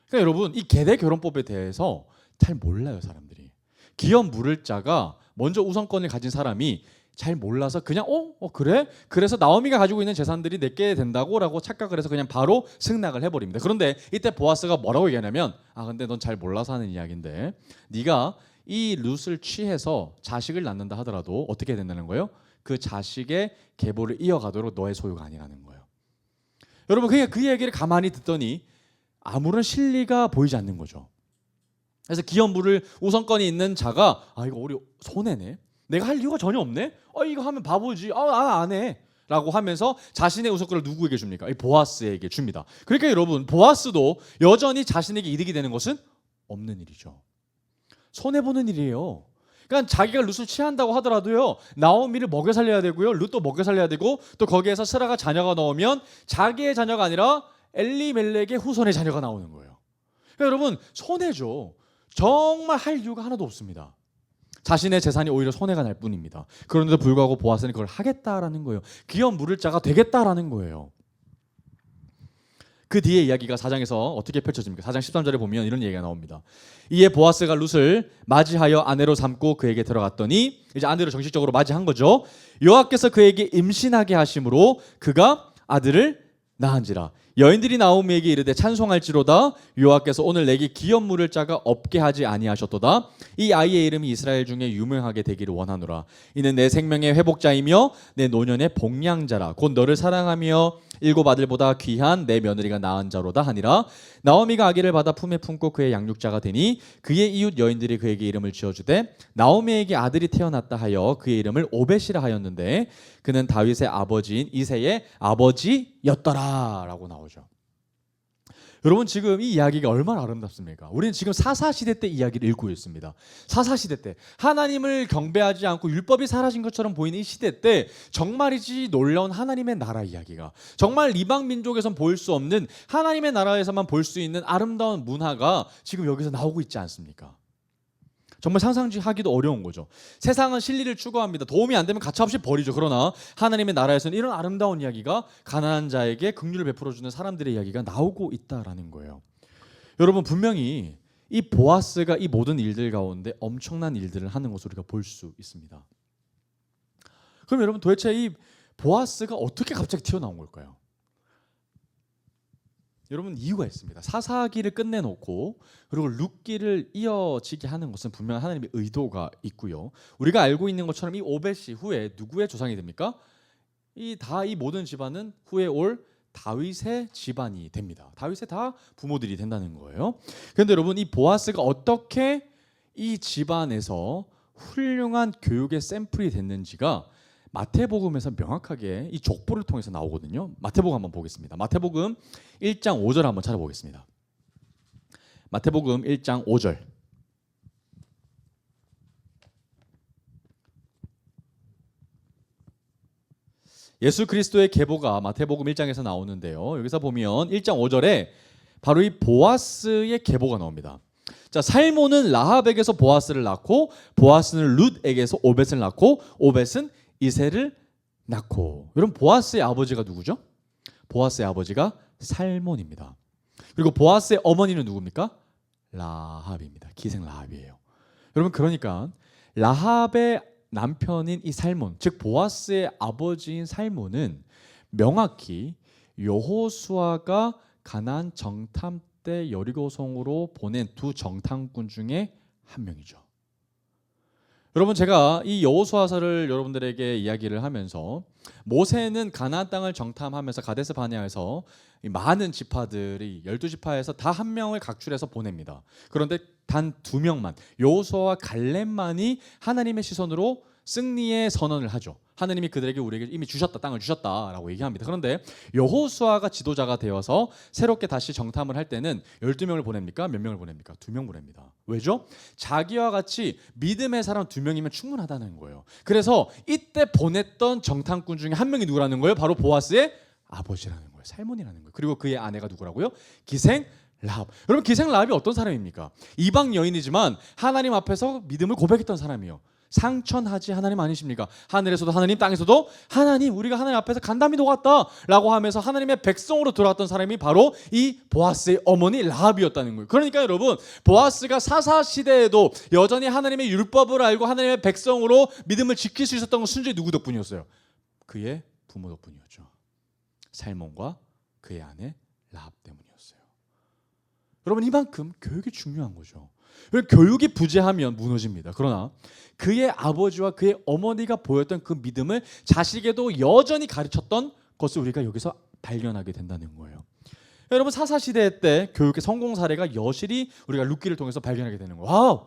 그러니까 여러분 이 계대 결혼법에 대해서 잘 몰라요, 사람들이. 기업 물을 자가 먼저 우선권을 가진 사람이 잘 몰라서 그냥 그래? 그래서 나오미가 가지고 있는 재산들이 내게 된다고 라고 착각을 해서 그냥 바로 승낙을 해버립니다. 그런데 이때 보아스가 뭐라고 얘기하냐면 근데 넌 잘 몰라서 하는 이야기인데 네가 이 룻을 취해서 자식을 낳는다 하더라도 어떻게 된다는 거예요? 그 자식의 계보를 이어가도록 너의 소유가 아니라는 거예요. 여러분 그 얘기를 가만히 듣더니 아무런 실리가 보이지 않는 거죠. 그래서 기업 물을 우선권이 있는 자가 이거 우리 손해네. 내가 할 이유가 전혀 없네. 이거 하면 바보지. 안 해. 라고 하면서 자신의 우선권을 누구에게 줍니까? 이 보아스에게 줍니다. 그러니까 여러분 보아스도 여전히 자신에게 이득이 되는 것은 없는 일이죠. 손해보는 일이에요. 그러니까 자기가 룻을 취한다고 하더라도요. 나오미를 먹여 살려야 되고요. 룻도 먹여 살려야 되고 또 거기에서 스라가 자녀가 나오면 자기의 자녀가 아니라 엘리멜렉의 후손의 자녀가 나오는 거예요. 그러니까 여러분 손해죠. 정말 할 이유가 하나도 없습니다. 자신의 재산이 오히려 손해가 날 뿐입니다. 그런데도 불구하고 보아스는 그걸 하겠다라는 거예요. 기업 물을 자가 되겠다라는 거예요. 그 뒤에 이야기가 4장에서 어떻게 펼쳐집니까? 4장 13절에 보면 이런 얘기가 나옵니다. 이에 보아스가 룻을 맞이하여 아내로 삼고 그에게 들어갔더니 이제 아내로 정식적으로 맞이한 거죠. 여호와께서 그에게 임신하게 하심으로 그가 아들을 낳은지라. 여인들이 나오미에게 이르되 찬송할지로다 여호와께서 오늘 내게 기업 물을 자가 없게 하지 아니하셨도다. 이 아이의 이름이 이스라엘 중에 유명하게 되기를 원하노라. 이는 내 생명의 회복자이며 내 노년의 복량자라. 곧 너를 사랑하며 일곱 아들보다 귀한 내 며느리가 낳은 자로다 하니라. 나오미가 아기를 받아 품에 품고 그의 양육자가 되니 그의 이웃 여인들이 그에게 이름을 지어주되 나오미에게 아들이 태어났다 하여 그의 이름을 오벳이라 하였는데 그는 다윗의 아버지인 이새의 아버지였더라 라고 나오죠. 여러분 지금 이 이야기가 얼마나 아름답습니까? 우리는 지금 사사시대 때 이야기를 읽고 있습니다. 사사시대 때 하나님을 경배하지 않고 율법이 사라진 것처럼 보이는 이 시대 때 정말이지 놀라운 하나님의 나라 이야기가, 정말 이방 민족에선 볼 수 없는 하나님의 나라에서만 볼 수 있는 아름다운 문화가 지금 여기서 나오고 있지 않습니까? 정말 상상하기도 어려운 거죠. 세상은 진리를 추구합니다. 도움이 안 되면 가차없이 버리죠. 그러나 하나님의 나라에서는 이런 아름다운 이야기가, 가난한 자에게 긍휼을 베풀어주는 사람들의 이야기가 나오고 있다라는 거예요. 여러분 분명히 이 보아스가 이 모든 일들 가운데 엄청난 일들을 하는 것을 우리가 볼 수 있습니다. 그럼 여러분 도대체 이 보아스가 어떻게 갑자기 튀어나온 걸까요? 여러분 이유가 있습니다. 사사기를 끝내놓고 그리고 룻기를 이어지게 하는 것은 분명 하나님의 의도가 있고요. 우리가 알고 있는 것처럼 이 오벳이 후에 누구의 조상이 됩니까? 이 모든 집안은 후에 올 다윗의 집안이 됩니다. 다윗의 다 부모들이 된다는 거예요. 그런데 여러분 이 보아스가 어떻게 이 집안에서 훌륭한 교육의 샘플이 됐는지가 마태복음에서 명확하게 이 족보를 통해서 나오거든요. 마태복음 한번 보겠습니다. 마태복음 1장 5절 한번 찾아보겠습니다. 마태복음 1장 5절. 예수 그리스도의 계보가 마태복음 1장에서 나오는데요. 여기서 보면 1장 5절에 바로 이 보아스의 계보가 나옵니다. 자, 살몬은 라합에게서 보아스를 낳고 보아스는 룻에게서 오벳을 낳고 오벳은 이새를 낳고. 여러분, 보아스의 아버지가 누구죠? 보아스의 아버지가 살몬입니다. 그리고 보아스의 어머니는 누굽니까? 라합입니다. 기생 라합이에요. 여러분, 그러니까 라합의 남편인 이 살몬, 즉 보아스의 아버지인 살몬은 명확히 여호수아가 가나안 정탐 때 여리고성으로 보낸 두 정탐꾼 중에 한 명이죠. 여러분, 제가 이 여호수아서를 여러분들에게 이야기를 하면서 모세는 가나안 땅을 정탐하면서 가데스 바네아에서 많은 지파들이 12지파에서 다 한 명을 각출해서 보냅니다. 그런데 단 2명만, 여호수아와 갈렙만이 하나님의 시선으로 승리의 선언을 하죠. 하나님이 그들에게 우리에게 이미 주셨다, 땅을 주셨다라고 얘기합니다. 그런데 여호수아가 지도자가 되어서 새롭게 다시 정탐을 할 때는 12명을 보냅니까? 몇 명을 보냅니까? 2명 보냅니다. 왜죠? 자기와 같이 믿음의 사람 2명이면 충분하다는 거예요. 그래서 이때 보냈던 정탐꾼 중에 한 명이 누구라는 거예요? 바로 보아스의 아버지라는 거예요. 살몬이라는 거예요. 그리고 그의 아내가 누구라고요? 기생 라합. 여러분, 기생 라합이 어떤 사람입니까? 이방 여인이지만 하나님 앞에서 믿음을 고백했던 사람이에요. 상천하지 하나님 아니십니까? 하늘에서도 하나님, 땅에서도 하나님, 우리가 하나님 앞에서 간담이 녹았다 라고 하면서 하나님의 백성으로 들어왔던 사람이 바로 이 보아스의 어머니 라합이었다는 거예요. 그러니까 여러분, 보아스가 사사시대에도 여전히 하나님의 율법을 알고 하나님의 백성으로 믿음을 지킬 수 있었던 건 순전히 누구 덕분이었어요? 그의 부모 덕분이었죠. 살몬과 그의 아내 라합 때문이었어요. 여러분, 이만큼 교육이 중요한 거죠. 교육이 부재하면 무너집니다. 그러나 그의 아버지와 그의 어머니가 보였던 그 믿음을 자식에도 여전히 가르쳤던 것을 우리가 여기서 발견하게 된다는 거예요. 여러분, 사사시대 때 교육의 성공 사례가 여실히 우리가 룻기를 통해서 발견하게 되는 거예요. 와우!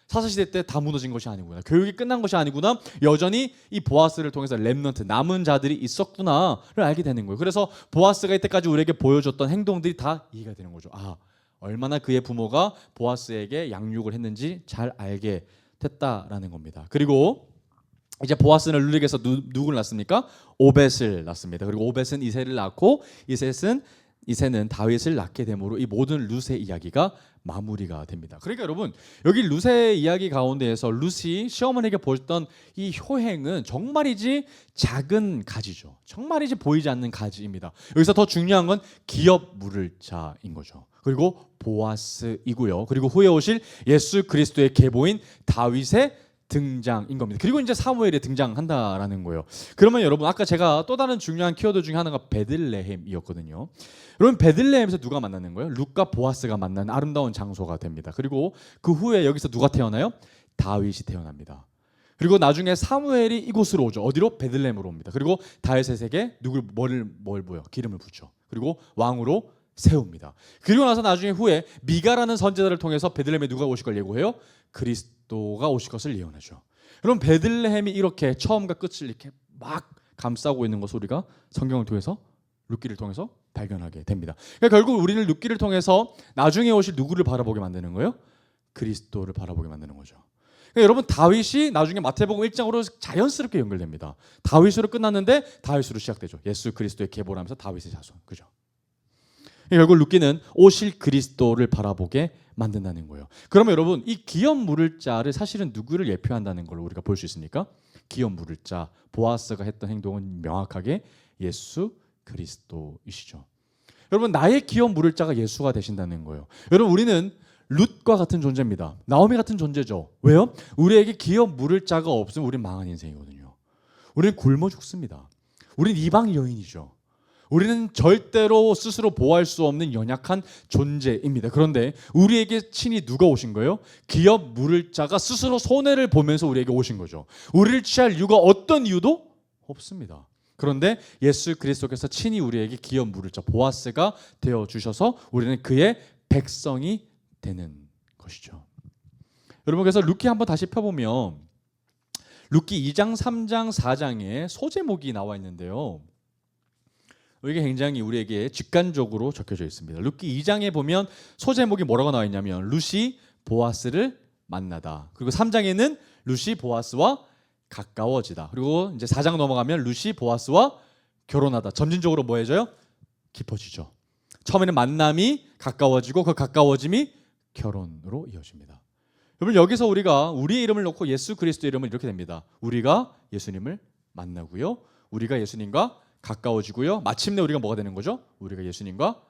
사사시대 때 다 무너진 것이 아니구나. 교육이 끝난 것이 아니구나. 여전히 이 보아스를 통해서 렘넌트, 남은 자들이 있었구나를 알게 되는 거예요. 그래서 보아스가 이때까지 우리에게 보여줬던 행동들이 다 이해가 되는 거죠. 얼마나 그의 부모가 보아스에게 양육을 했는지 잘 알게 됐다라는 겁니다. 그리고 이제 보아스는 룻에게서 누구를 낳습니까? 오벳을 낳습니다. 그리고 오벳은 이새를 낳고 이새는 다윗을 낳게 되므로 이 모든 룻의 이야기가 마무리가 됩니다. 그러니까 여러분, 여기 룻의 이야기 가운데에서 룻이 시어머니에게 보였던 이 효행은 정말이지 작은 가지죠. 정말이지 보이지 않는 가지입니다. 여기서 더 중요한 건 기업 물을 자인 거죠. 그리고 보아스이고요. 그리고 후에 오실 예수 그리스도의 계보인 다윗의 등장인 겁니다. 그리고 이제 사무엘이 등장한다라는 거예요. 그러면 여러분, 아까 제가 또 다른 중요한 키워드 중에 하나가 베들레헴이었거든요. 여러분, 베들레헴에서 누가 만나는 거예요? 룻과 보아스가 만나는 아름다운 장소가 됩니다. 그리고 그 후에 여기서 누가 태어나요? 다윗이 태어납니다. 그리고 나중에 사무엘이 이곳으로 오죠. 어디로? 베들레헴으로 옵니다. 그리고 다윗에게 뭘 보여? 기름을 붓죠. 그리고 왕으로 세웁니다. 그리고 나서 나중에 후에 미가라는 선지자를 통해서 베들레헴에 누가 오실 걸 예고해요? 그리스도가 오실 것을 예언하죠. 여러분, 베들레헴이 이렇게 처음과 끝을 이렇게 막 감싸고 있는 것을 우리가 성경을 통해서 룻기를 통해서 발견하게 됩니다. 그러니까 결국 우리는 룻기를 통해서 나중에 오실 누구를 바라보게 만드는 거예요? 그리스도를 바라보게 만드는 거죠. 그러니까 여러분, 다윗이 나중에 마태복음 1장으로 자연스럽게 연결됩니다. 다윗으로 끝났는데 다윗으로 시작되죠. 예수 그리스도의 계보라면서 다윗의 자손. 그죠? 결국 룻기는 오실 그리스도를 바라보게 만든다는 거예요. 그러면 여러분, 이 기업 물을 자를 사실은 누구를 예표한다는 걸 우리가 볼 수 있습니까? 기업 물을 자, 보아스가 했던 행동은 명확하게 예수 그리스도이시죠. 여러분, 나의 기업 물을 자가 예수가 되신다는 거예요. 여러분, 우리는 룻과 같은 존재입니다. 나오미 같은 존재죠. 왜요? 우리에게 기업 물을 자가 없으면 우리는 망한 인생이거든요. 우리는 굶어 죽습니다. 우리는 이방 여인이죠. 우리는 절대로 스스로 보호할 수 없는 연약한 존재입니다. 그런데 우리에게 친히 누가 오신 거예요? 기업 물을 자가 스스로 손해를 보면서 우리에게 오신 거죠. 우리를 취할 이유가 어떤 이유도 없습니다. 그런데 예수 그리스도께서 친히 우리에게 기업 물을 자 보아스가 되어 주셔서 우리는 그의 백성이 되는 것이죠. 여러분, 그래서 룻기 한번 다시 펴보면 룻기 2장, 3장, 4장에 소제목이 나와 있는데요. 이게 굉장히 우리에게 직관적으로 적혀져 있습니다. 룻기 2장에 보면 소제목이 뭐라고 나와 있냐면 룻이 보아스를 만나다. 그리고 3장에는 룻이 보아스와 가까워지다. 그리고 이제 4장 넘어가면 룻이 보아스와 결혼하다 점진적으로 뭐 해져요? 깊어지죠. 처음에는 만남이 가까워지고 그 가까워짐이 결혼으로 이어집니다. 여러분 여기서 우리가 우리의 이름을 놓고 예수 그리스도의 이름을 이렇게 됩니다. 우리가 예수님을 만나고요. 우리가 예수님과 가까워지고요. 마침내 우리가 뭐가 되는 거죠? 우리가 예수님과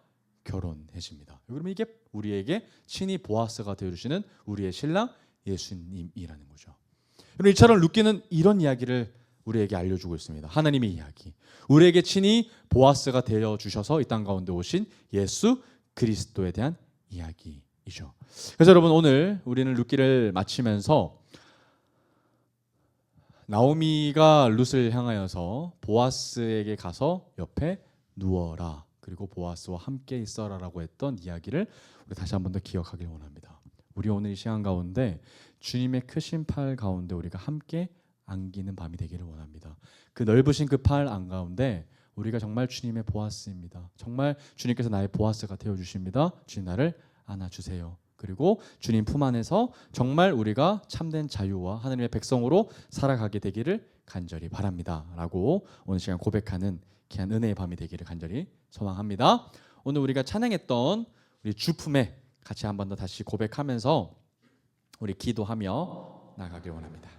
결혼해집니다. 그러면 이게 우리에게 친히 보아스가 되어주시는 우리의 신랑 예수님이라는 거죠. 여러분 이처럼 루키는 이런 이야기를 우리에게 알려주고 있습니다. 하나님의 이야기. 우리에게 친히 보아스가 되어주셔서 이 땅 가운데 오신 예수 그리스도에 대한 이야기이죠. 그래서 여러분 오늘 우리는 루키를 마치면서 나오미가 룻을 향하여서 보아스에게 가서 옆에 누워라. 그리고 보아스와 함께 있어라라고 했던 이야기를 우리 다시 한 번 더 기억하길 원합니다. 우리 오늘 이 시간 가운데 주님의 크신 팔 가운데 우리가 함께 안기는 밤이 되기를 원합니다. 그 넓으신 그 팔 안가운데 우리가 정말 주님의 보아스입니다. 정말 주님께서 나의 보아스가 되어주십니다. 주님 나를 안아주세요. 그리고 주님 품 안에서 정말 우리가 참된 자유와 하나님의 백성으로 살아가게 되기를 간절히 바랍니다. 라고 오늘 시간 고백하는 귀한 은혜의 밤이 되기를 간절히 소망합니다. 오늘 우리가 찬양했던 우리 주품에 같이 한 번 더 다시 고백하면서 우리 기도하며 나가길 원합니다.